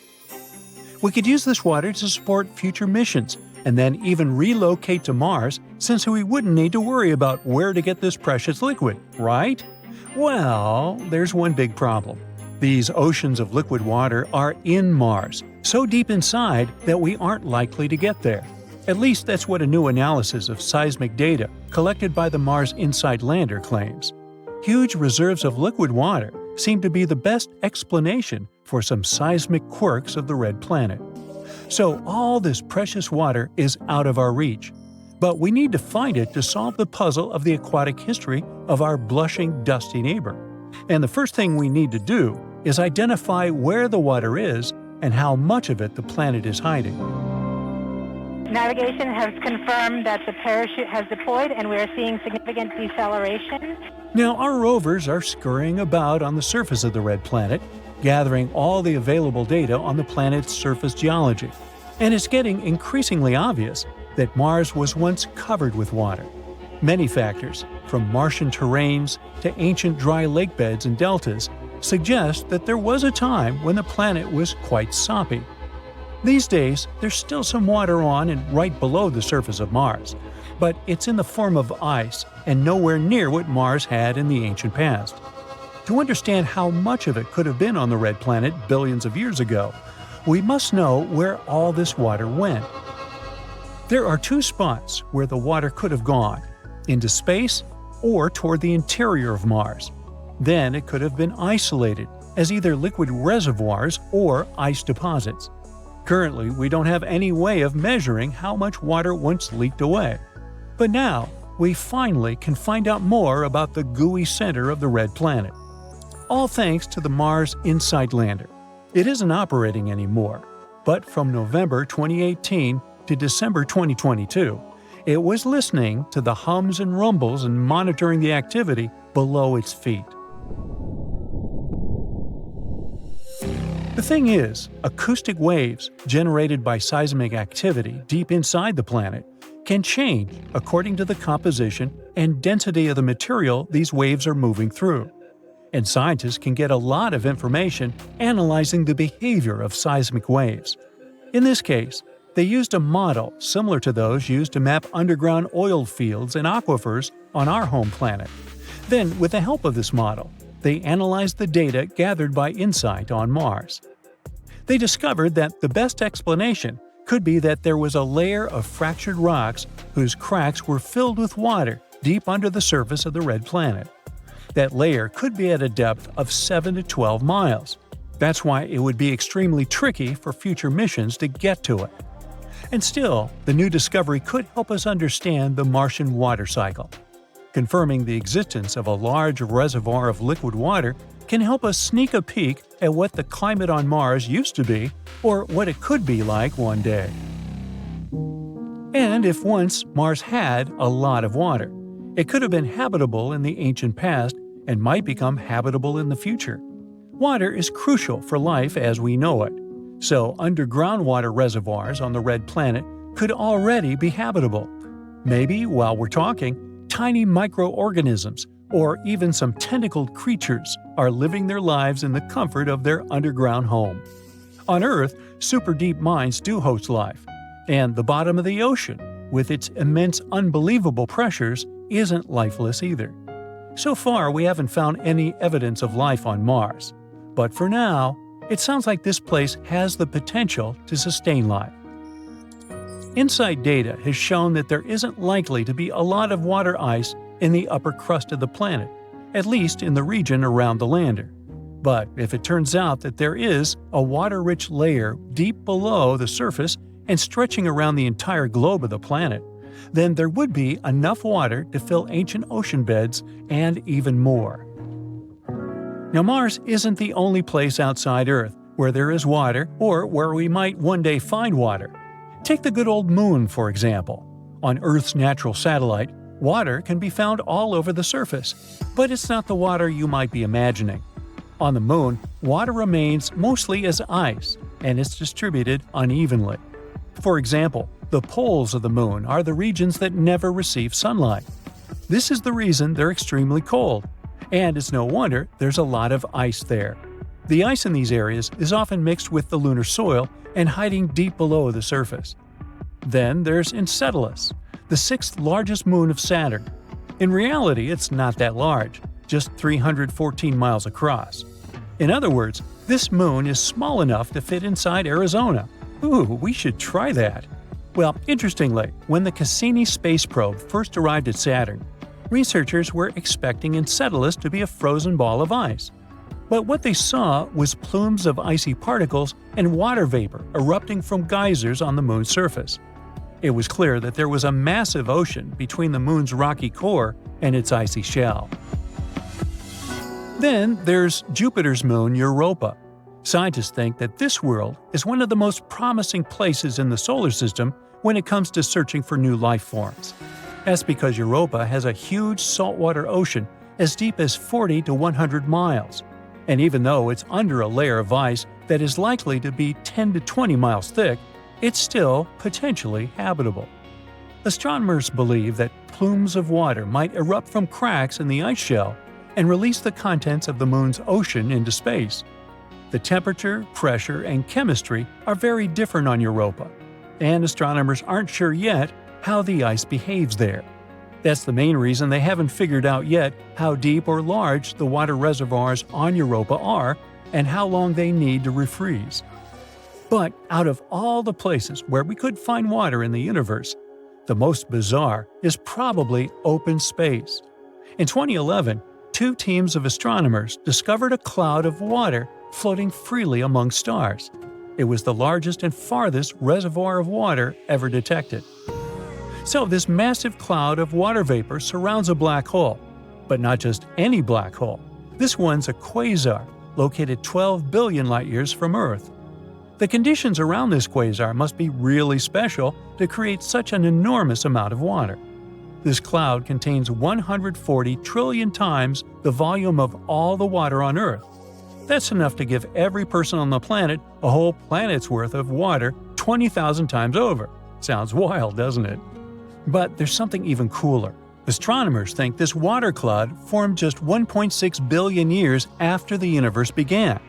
We could use this water to support future missions and then even relocate to Mars, since we wouldn't need to worry about where to get this precious liquid, right? Well, there's one big problem. These oceans of liquid water are in Mars, so deep inside that we aren't likely to get there. At least that's what a new analysis of seismic data collected by the Mars InSight lander claims. Huge reserves of liquid water seem to be the best explanation for some seismic quirks of the red planet. So all this precious water is out of our reach. But we need to find it to solve the puzzle of the aquatic history of our blushing, dusty neighbor. And the first thing we need to do is identify where the water is and how much of it the planet is hiding. Navigation has confirmed that the parachute has deployed and we are seeing significant deceleration. Now, our rovers are scurrying about on the surface of the red planet, gathering all the available data on the planet's surface geology. And it's getting increasingly obvious that Mars was once covered with water. Many factors, from Martian terrains to ancient dry lake beds and deltas, suggest that there was a time when the planet was quite soppy. These days, there's still some water on and right below the surface of Mars, but it's in the form of ice and nowhere near what Mars had in the ancient past. To understand how much of it could have been on the red planet billions of years ago, we must know where all this water went. There are two spots where the water could have gone: into space or toward the interior of Mars. Then it could have been isolated as either liquid reservoirs or ice deposits. Currently, we don't have any way of measuring how much water once leaked away. But now, we finally can find out more about the gooey center of the red planet. All thanks to the Mars InSight lander. It isn't operating anymore, but from November 2018 to December 2022, it was listening to the hums and rumbles and monitoring the activity below its feet. The thing is, acoustic waves generated by seismic activity deep inside the planet can change according to the composition and density of the material these waves are moving through. And scientists can get a lot of information analyzing the behavior of seismic waves. In this case, they used a model similar to those used to map underground oil fields and aquifers on our home planet. Then, with the help of this model, they analyzed the data gathered by InSight on Mars. They discovered that the best explanation could be that there was a layer of fractured rocks whose cracks were filled with water deep under the surface of the red planet. That layer could be at a depth of 7 to 12 miles. That's why it would be extremely tricky for future missions to get to it. And still, the new discovery could help us understand the Martian water cycle. Confirming the existence of a large reservoir of liquid water can help us sneak a peek at what the climate on Mars used to be or what it could be like one day. And if once Mars had a lot of water, it could have been habitable in the ancient past and might become habitable in the future. Water is crucial for life as we know it, so underground water reservoirs on the red planet could already be habitable. Maybe, while we're talking, tiny microorganisms or even some tentacled creatures are living their lives in the comfort of their underground home. On Earth, super deep mines do host life, and the bottom of the ocean, with its immense unbelievable pressures, isn't lifeless either. So far, we haven't found any evidence of life on Mars, but for now, it sounds like this place has the potential to sustain life. InSight data has shown that there isn't likely to be a lot of water ice in the upper crust of the planet, at least in the region around the lander. But if it turns out that there is a water-rich layer deep below the surface and stretching around the entire globe of the planet, then there would be enough water to fill ancient ocean beds and even more. Now, Mars isn't the only place outside Earth where there is water or where we might one day find water. Take the good old Moon, for example. On Earth's natural satellite, water can be found all over the surface, but it's not the water you might be imagining. On the Moon, water remains mostly as ice, and it's distributed unevenly. For example, the poles of the Moon are the regions that never receive sunlight. This is the reason they're extremely cold, and it's no wonder there's a lot of ice there. The ice in these areas is often mixed with the lunar soil and hiding deep below the surface. Then there's Enceladus, the sixth largest moon of Saturn. In reality, it's not that large, just 314 miles across. In other words, this moon is small enough to fit inside Arizona. Ooh, we should try that. Well, interestingly, when the Cassini space probe first arrived at Saturn, researchers were expecting Enceladus to be a frozen ball of ice. But what they saw was plumes of icy particles and water vapor erupting from geysers on the moon's surface. It was clear that there was a massive ocean between the moon's rocky core and its icy shell. Then there's Jupiter's moon Europa. Scientists think that this world is one of the most promising places in the solar system when it comes to searching for new life forms. That's because Europa has a huge saltwater ocean as deep as 40 to 100 miles. And even though it's under a layer of ice that is likely to be 10 to 20 miles thick, it's still potentially habitable. Astronomers believe that plumes of water might erupt from cracks in the ice shell and release the contents of the moon's ocean into space. The temperature, pressure, and chemistry are very different on Europa, and astronomers aren't sure yet how the ice behaves there. That's the main reason they haven't figured out yet how deep or large the water reservoirs on Europa are and how long they need to refreeze. But out of all the places where we could find water in the universe, the most bizarre is probably open space. In 2011, two teams of astronomers discovered a cloud of water floating freely among stars. It was the largest and farthest reservoir of water ever detected. So this massive cloud of water vapor surrounds a black hole. But not just any black hole. This one's a quasar, located 12 billion light-years from Earth. The conditions around this quasar must be really special to create such an enormous amount of water. This cloud contains 140 trillion times the volume of all the water on Earth. That's enough to give every person on the planet a whole planet's worth of water 20,000 times over. Sounds wild, doesn't it? But there's something even cooler. Astronomers think this water cloud formed just 1.6 billion years after the universe began.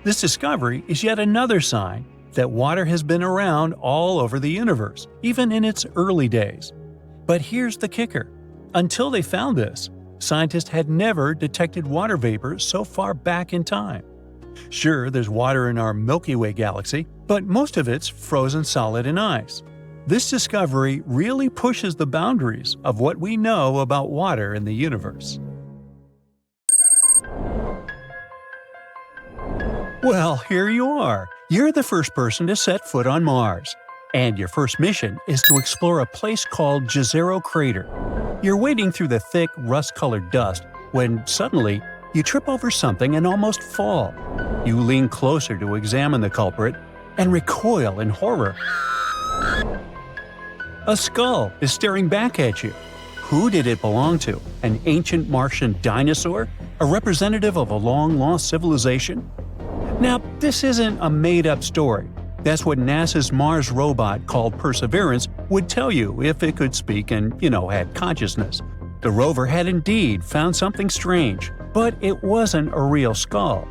This discovery is yet another sign that water has been around all over the universe, even in its early days. But here's the kicker. Until they found this, scientists had never detected water vapor so far back in time. Sure, there's water in our Milky Way galaxy, but most of it's frozen solid in ice. This discovery really pushes the boundaries of what we know about water in the universe. Well, here you are. You're the first person to set foot on Mars. And your first mission is to explore a place called Jezero Crater. You're wading through the thick, rust-colored dust when suddenly you trip over something and almost fall. You lean closer to examine the culprit and recoil in horror. A skull is staring back at you. Who did it belong to? An ancient Martian dinosaur? A representative of a long-lost civilization? Now, this isn't a made-up story. That's what NASA's Mars robot called Perseverance would tell you if it could speak and, had consciousness. The rover had indeed found something strange, but it wasn't a real skull.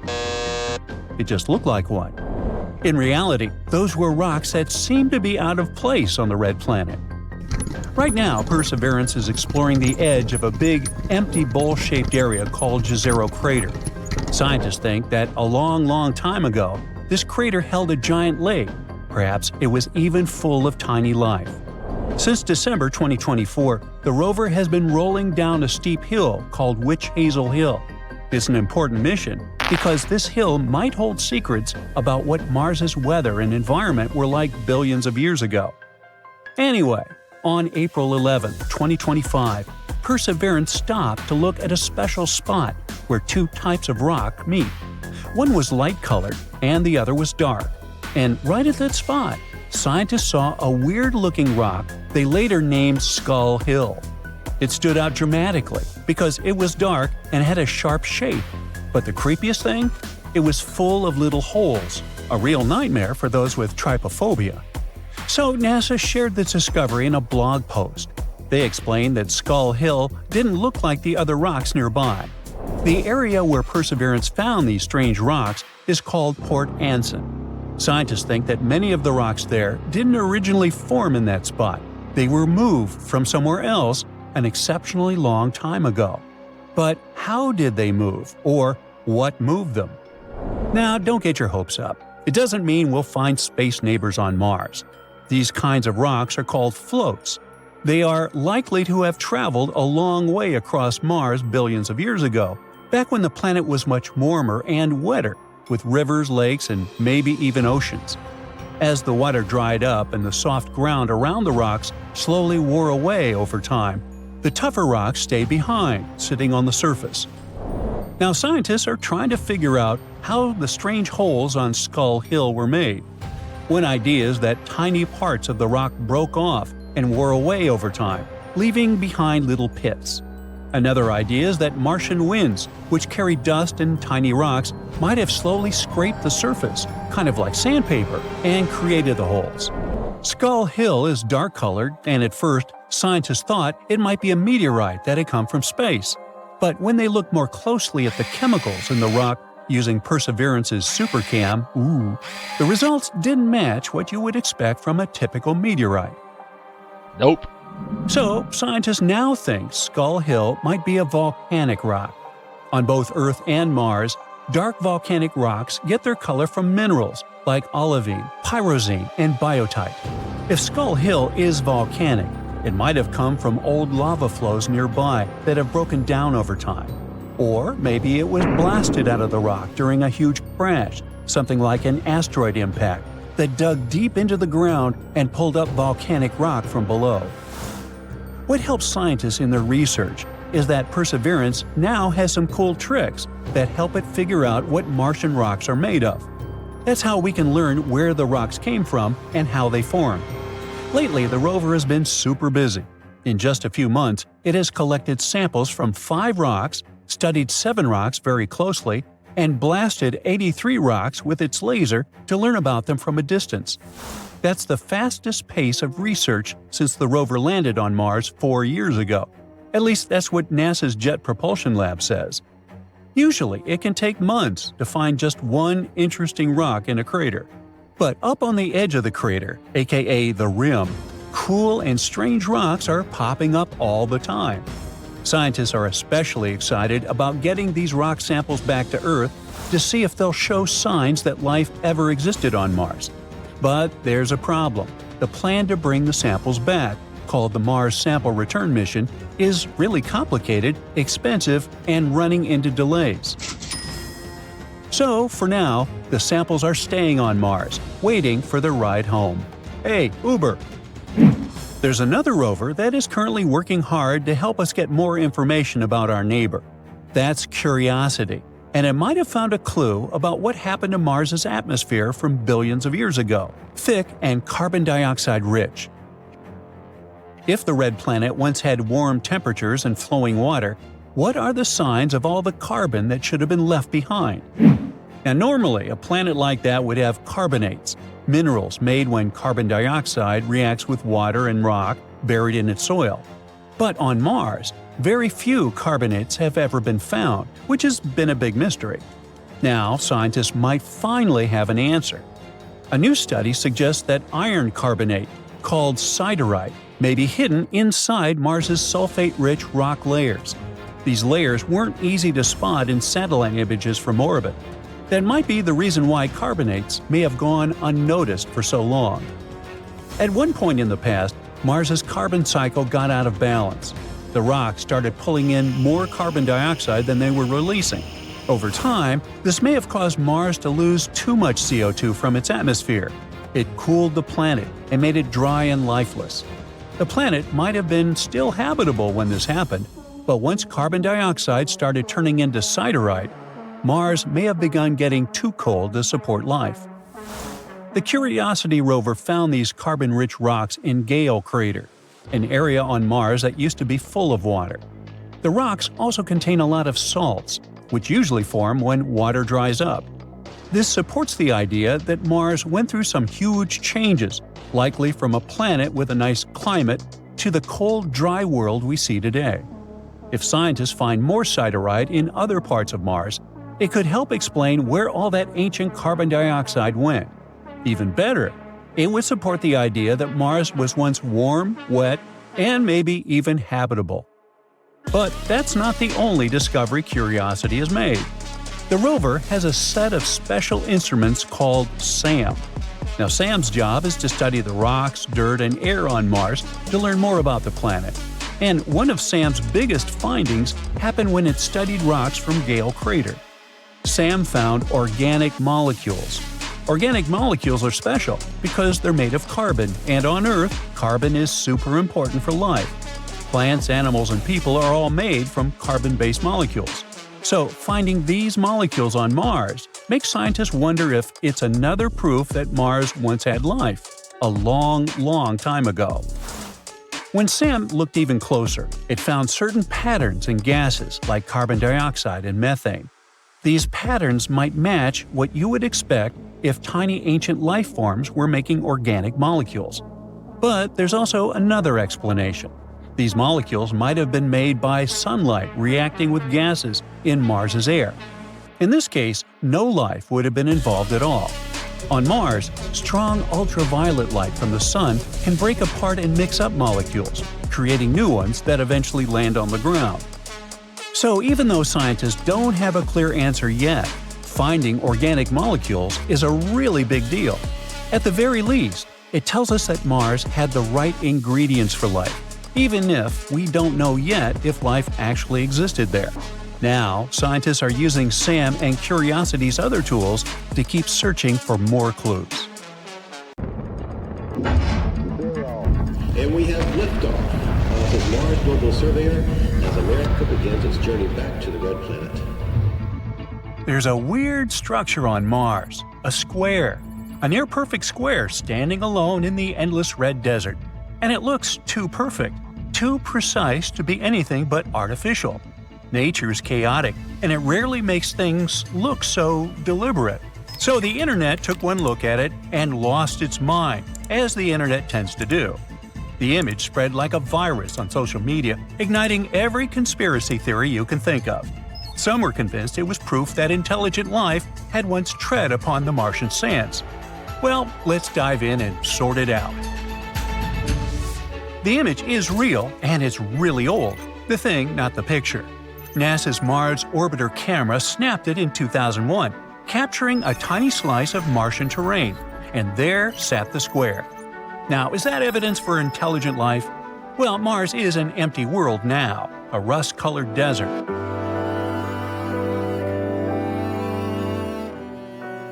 It just looked like one. In reality, those were rocks that seemed to be out of place on the red planet. Right now, Perseverance is exploring the edge of a big, empty bowl-shaped area called Jezero Crater. Scientists think that a long time ago, this crater held a giant lake. Perhaps it was even full of tiny life. Since December 2024, the rover has been rolling down a steep hill called Witch Hazel Hill. It's an important mission because this hill might hold secrets about what Mars's weather and environment were like billions of years ago. Anyway, on April 11, 2025, Perseverance stopped to look at a special spot where two types of rock meet. One was light-colored and the other was dark. And right at that spot, scientists saw a weird-looking rock they later named Skull Hill. It stood out dramatically because it was dark and had a sharp shape. But the creepiest thing? It was full of little holes, a real nightmare for those with trypophobia. So NASA shared this discovery in a blog post. They explained that Skull Hill didn't look like the other rocks nearby. The area where Perseverance found these strange rocks is called Port Anson. Scientists think that many of the rocks there didn't originally form in that spot. They were moved from somewhere else an exceptionally long time ago. But how did they move, or what moved them? Now, don't get your hopes up. It doesn't mean we'll find space neighbors on Mars. These kinds of rocks are called floats. They are likely to have traveled a long way across Mars billions of years ago, back when the planet was much warmer and wetter, with rivers, lakes, and maybe even oceans. As the water dried up and the soft ground around the rocks slowly wore away over time, the tougher rocks stayed behind, sitting on the surface. Now scientists are trying to figure out how the strange holes on Skull Hill were made. One idea is that tiny parts of the rock broke off and wore away over time, leaving behind little pits. Another idea is that Martian winds, which carry dust and tiny rocks, might have slowly scraped the surface, kind of like sandpaper, and created the holes. Skull Hill is dark-colored, and at first, scientists thought it might be a meteorite that had come from space. But when they looked more closely at the chemicals in the rock using Perseverance's SuperCam, the results didn't match what you would expect from a typical meteorite. Nope. So, scientists now think Skull Hill might be a volcanic rock. On both Earth and Mars, dark volcanic rocks get their color from minerals like olivine, pyrozine, and biotite. If Skull Hill is volcanic, it might have come from old lava flows nearby that have broken down over time. Or maybe it was blasted out of the rock during a huge crash, something like an asteroid impact that dug deep into the ground and pulled up volcanic rock from below. What helps scientists in their research is that Perseverance now has some cool tricks that help it figure out what Martian rocks are made of. That's how we can learn where the rocks came from and how they formed. Lately, the rover has been super busy. In just a few months, it has collected samples from 5 rocks, studied 7 rocks very closely, and blasted 83 rocks with its laser to learn about them from a distance. That's the fastest pace of research since the rover landed on Mars 4 years ago. At least that's what NASA's Jet Propulsion Lab says. Usually, it can take months to find just one interesting rock in a crater. But up on the edge of the crater, aka the rim, cool and strange rocks are popping up all the time. Scientists are especially excited about getting these rock samples back to Earth to see if they'll show signs that life ever existed on Mars. But there's a problem. The plan to bring the samples back, called the Mars Sample Return Mission, is really complicated, expensive, and running into delays. So, for now, the samples are staying on Mars, waiting for their ride home. Hey, Uber! There's another rover that is currently working hard to help us get more information about our neighbor. That's Curiosity, and it might have found a clue about what happened to Mars's atmosphere from billions of years ago, thick and carbon dioxide rich. If the red planet once had warm temperatures and flowing water, what are the signs of all the carbon that should have been left behind? Now normally, a planet like that would have carbonates, minerals made when carbon dioxide reacts with water and rock buried in its soil. But on Mars, very few carbonates have ever been found, which has been a big mystery. Now, scientists might finally have an answer. A new study suggests that iron carbonate, called siderite, may be hidden inside Mars's sulfate-rich rock layers. These layers weren't easy to spot in satellite images from orbit. That might be the reason why carbonates may have gone unnoticed for so long. At one point in the past, Mars's carbon cycle got out of balance. The rocks started pulling in more carbon dioxide than they were releasing. Over time, this may have caused Mars to lose too much CO2 from its atmosphere. It cooled the planet and made it dry and lifeless. The planet might have been still habitable when this happened, but once carbon dioxide started turning into siderite, Mars may have begun getting too cold to support life. The Curiosity rover found these carbon-rich rocks in Gale Crater, an area on Mars that used to be full of water. The rocks also contain a lot of salts, which usually form when water dries up. This supports the idea that Mars went through some huge changes, likely from a planet with a nice climate to the cold, dry world we see today. If scientists find more siderite in other parts of Mars, it could help explain where all that ancient carbon dioxide went. Even better, it would support the idea that Mars was once warm, wet, and maybe even habitable. But that's not the only discovery Curiosity has made. The rover has a set of special instruments called SAM. Now, SAM's job is to study the rocks, dirt, and air on Mars to learn more about the planet. And one of SAM's biggest findings happened when it studied rocks from Gale Crater. SAM found organic molecules. Organic molecules are special because they're made of carbon, and on Earth, carbon is super important for life. Plants, animals, and people are all made from carbon-based molecules. So, finding these molecules on Mars makes scientists wonder if it's another proof that Mars once had life, a long, long time ago. When SAM looked even closer, it found certain patterns in gases like carbon dioxide and methane. These patterns might match what you would expect if tiny ancient life forms were making organic molecules. But there's also another explanation. These molecules might have been made by sunlight reacting with gases in Mars's air. In this case, no life would have been involved at all. On Mars, strong ultraviolet light from the sun can break apart and mix up molecules, creating new ones that eventually land on the ground. So even though scientists don't have a clear answer yet, finding organic molecules is a really big deal. At the very least, it tells us that Mars had the right ingredients for life, even if we don't know yet if life actually existed there. Now, scientists are using SAM and Curiosity's other tools to keep searching for more clues. And we have liftoff of the Mars Global Surveyor as America begins its journey back to the red planet. There's a weird structure on Mars, a square. A near-perfect square standing alone in the endless red desert. And it looks too perfect, too precise to be anything but artificial. Nature's chaotic, and it rarely makes things look so deliberate. So the internet took one look at it and lost its mind, as the internet tends to do. The image spread like a virus on social media, igniting every conspiracy theory you can think of. Some were convinced it was proof that intelligent life had once tread upon the Martian sands. Well, let's dive in and sort it out. The image is real, and it's really old. The thing, not the picture. NASA's Mars Orbiter camera snapped it in 2001, capturing a tiny slice of Martian terrain, and there sat the square. Now, is that evidence for intelligent life? Well, Mars is an empty world now, a rust-colored desert.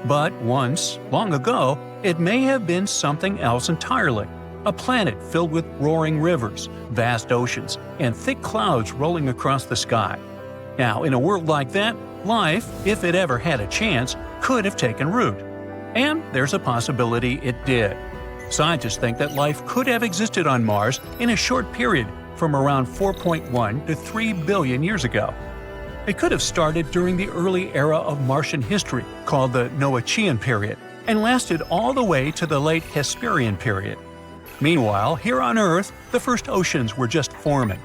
But once, long ago, it may have been something else entirely. a planet filled with roaring rivers, vast oceans, and thick clouds rolling across the sky. Now, in a world like that, life, if it ever had a chance, could have taken root. And there's a possibility it did. Scientists think that life could have existed on Mars in a short period from around 4.1 to 3 billion years ago. It could have started during the early era of Martian history, called the Noachian period, and lasted all the way to the late Hesperian period. Meanwhile, here on Earth, the first oceans were just forming.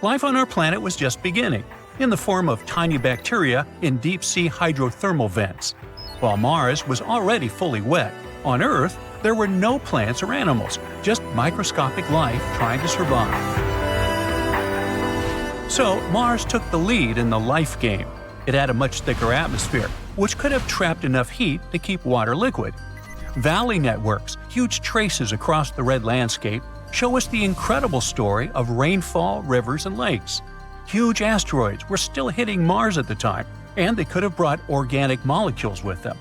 Life on our planet was just beginning, in the form of tiny bacteria in deep-sea hydrothermal vents. While Mars was already fully wet, on Earth there were no plants or animals, just microscopic life trying to survive. So Mars took the lead in the life game. It had a much thicker atmosphere, which could have trapped enough heat to keep water liquid. Valley networks, huge traces across the red landscape, show us the incredible story of rainfall, rivers, and lakes. Huge asteroids were still hitting Mars at the time, and they could have brought organic molecules with them.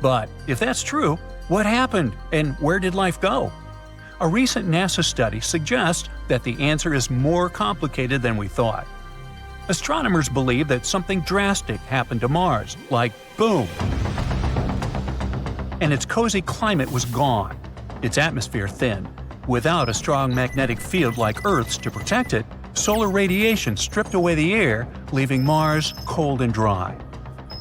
But if that's true, what happened and where did life go? A recent NASA study suggests that the answer is more complicated than we thought. Astronomers believe that something drastic happened to Mars, like boom, and its cozy climate was gone, its atmosphere thinned. Without a strong magnetic field like Earth's to protect it, solar radiation stripped away the air, leaving Mars cold and dry.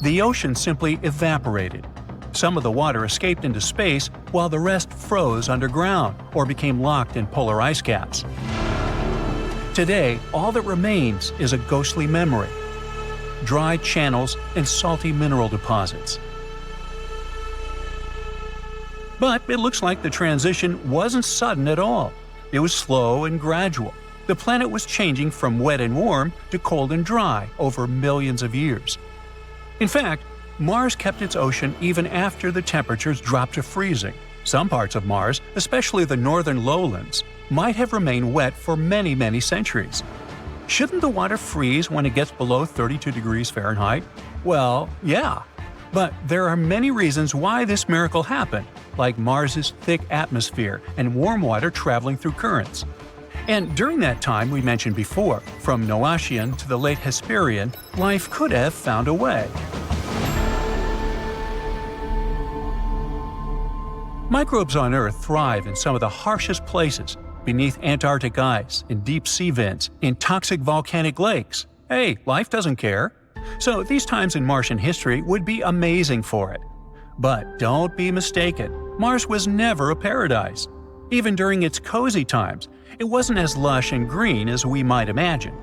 The ocean simply evaporated. Some of the water escaped into space while the rest froze underground or became locked in polar ice caps. Today, all that remains is a ghostly memory: dry channels and salty mineral deposits. But it looks like the transition wasn't sudden at all. It was slow and gradual. The planet was changing from wet and warm to cold and dry over millions of years. In fact, Mars kept its ocean even after the temperatures dropped to freezing. Some parts of Mars, especially the northern lowlands, might have remained wet for many, many centuries. Shouldn't the water freeze when it gets below 32 degrees Fahrenheit? Well, yeah. But there are many reasons why this miracle happened, like Mars's thick atmosphere and warm water traveling through currents. And during that time we mentioned before, from Noachian to the late Hesperian, life could have found a way. Microbes on Earth thrive in some of the harshest places, beneath Antarctic ice, in deep sea vents, in toxic volcanic lakes. Hey, life doesn't care. So these times in Martian history would be amazing for it. But don't be mistaken, Mars was never a paradise. Even during its cozy times, it wasn't as lush and green as we might imagine.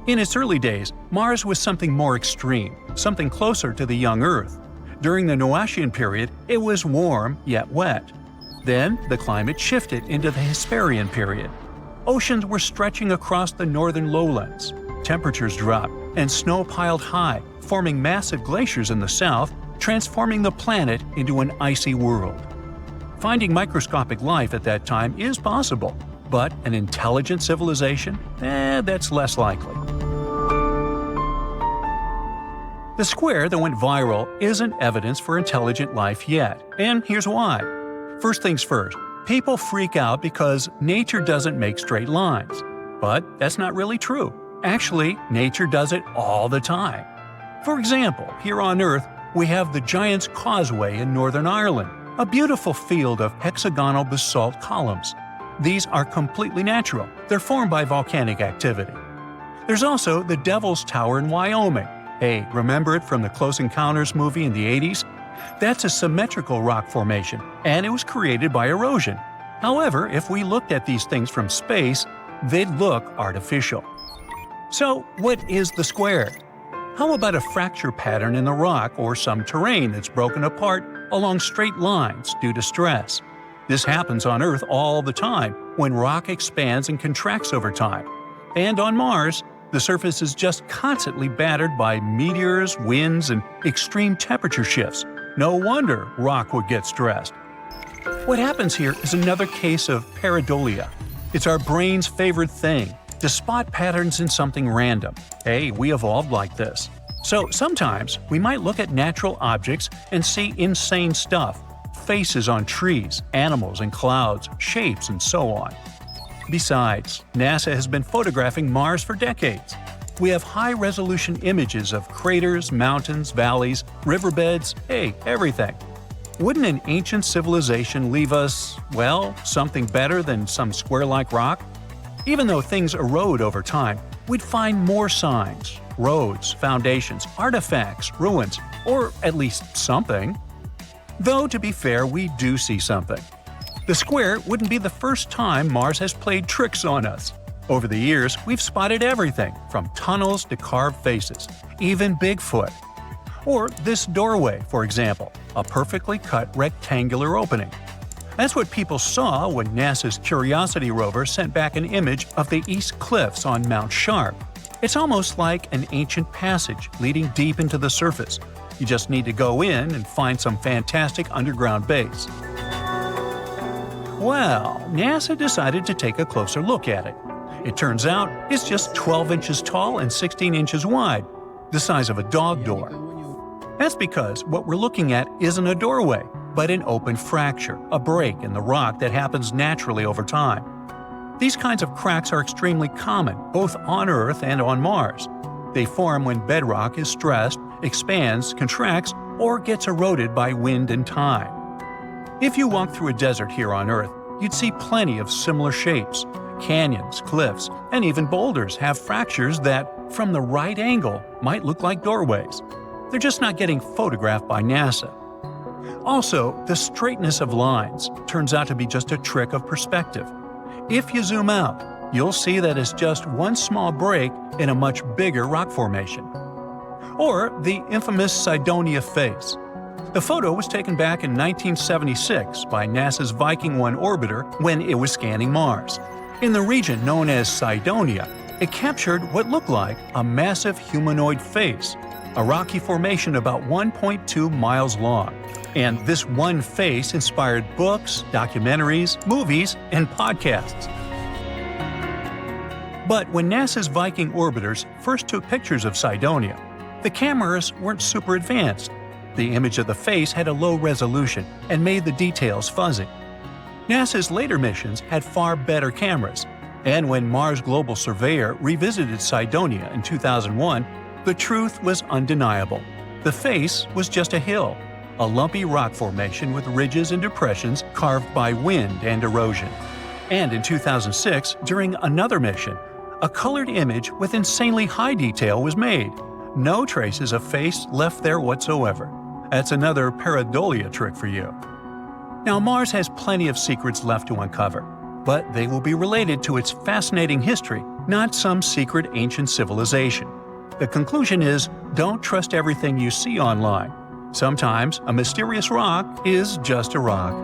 In its early days, Mars was something more extreme, something closer to the young Earth. During the Noachian period, it was warm yet wet. Then, the climate shifted into the Hesperian period. Oceans were stretching across the northern lowlands. Temperatures dropped, and snow piled high, forming massive glaciers in the south, transforming the planet into an icy world. Finding microscopic life at that time is possible, but an intelligent civilization? That's less likely. The square that went viral isn't evidence for intelligent life yet, and here's why. First things first, people freak out because nature doesn't make straight lines. But that's not really true. Actually, nature does it all the time. For example, here on Earth, we have the Giant's Causeway in Northern Ireland, a beautiful field of hexagonal basalt columns. These are completely natural. They're formed by volcanic activity. There's also the Devil's Tower in Wyoming. Hey, remember it from the Close Encounters movie in the 80s? That's a symmetrical rock formation, and it was created by erosion. However, if we looked at these things from space, they'd look artificial. So, what is the square? How about a fracture pattern in the rock or some terrain that's broken apart along straight lines due to stress? This happens on Earth all the time when rock expands and contracts over time. And on Mars, the surface is just constantly battered by meteors, winds, and extreme temperature shifts. No wonder rock would get stressed. What happens here is another case of pareidolia. It's our brain's favorite thing, to spot patterns in something random. Hey, we evolved like this. So sometimes we might look at natural objects and see insane stuff. faces on trees, animals and clouds, shapes, and so on. Besides, NASA has been photographing Mars for decades. We have high-resolution images of craters, mountains, valleys, riverbeds, everything. Wouldn't an ancient civilization leave us, well, something better than some square-like rock? Even though things erode over time, we'd find more signs, roads, foundations, artifacts, ruins, or at least something. Though, to be fair, we do see something. The square wouldn't be the first time Mars has played tricks on us. Over the years, we've spotted everything from tunnels to carved faces, even Bigfoot. Or this doorway, for example, a perfectly cut rectangular opening. That's what people saw when NASA's Curiosity rover sent back an image of the East Cliffs on Mount Sharp. It's almost like an ancient passage leading deep into the surface. You just need to go in and find some fantastic underground base. Well, NASA decided to take a closer look at it. It turns out it's just 12 inches tall and 16 inches wide, the size of a dog door. That's because what we're looking at isn't a doorway, but an open fracture, a break in the rock that happens naturally over time. These kinds of cracks are extremely common, both on Earth and on Mars. They form when bedrock is stressed, expands, contracts, or gets eroded by wind and time. If you walk through a desert here on Earth, you'd see plenty of similar shapes. Canyons, cliffs, and even boulders have fractures that, from the right angle, might look like doorways. They're just not getting photographed by NASA. Also, the straightness of lines turns out to be just a trick of perspective. If you zoom out, you'll see that it's just one small break in a much bigger rock formation. Or the infamous Cydonia face. The photo was taken back in 1976 by NASA's Viking 1 orbiter when it was scanning Mars. In the region known as Cydonia, it captured what looked like a massive humanoid face, a rocky formation about 1.2 miles long. And this one face inspired books, documentaries, movies, and podcasts. But when NASA's Viking orbiters first took pictures of Cydonia, the cameras weren't super advanced. The image of the face had a low resolution and made the details fuzzy. NASA's later missions had far better cameras, and when Mars Global Surveyor revisited Cydonia in 2001, the truth was undeniable. The face was just a hill, a lumpy rock formation with ridges and depressions carved by wind and erosion. And in 2006, during another mission, a colored image with insanely high detail was made. No traces of face left there whatsoever. That's another pareidolia trick for you. Now, Mars has plenty of secrets left to uncover, but they will be related to its fascinating history, not some secret ancient civilization. The conclusion is, don't trust everything you see online. Sometimes a mysterious rock is just a rock.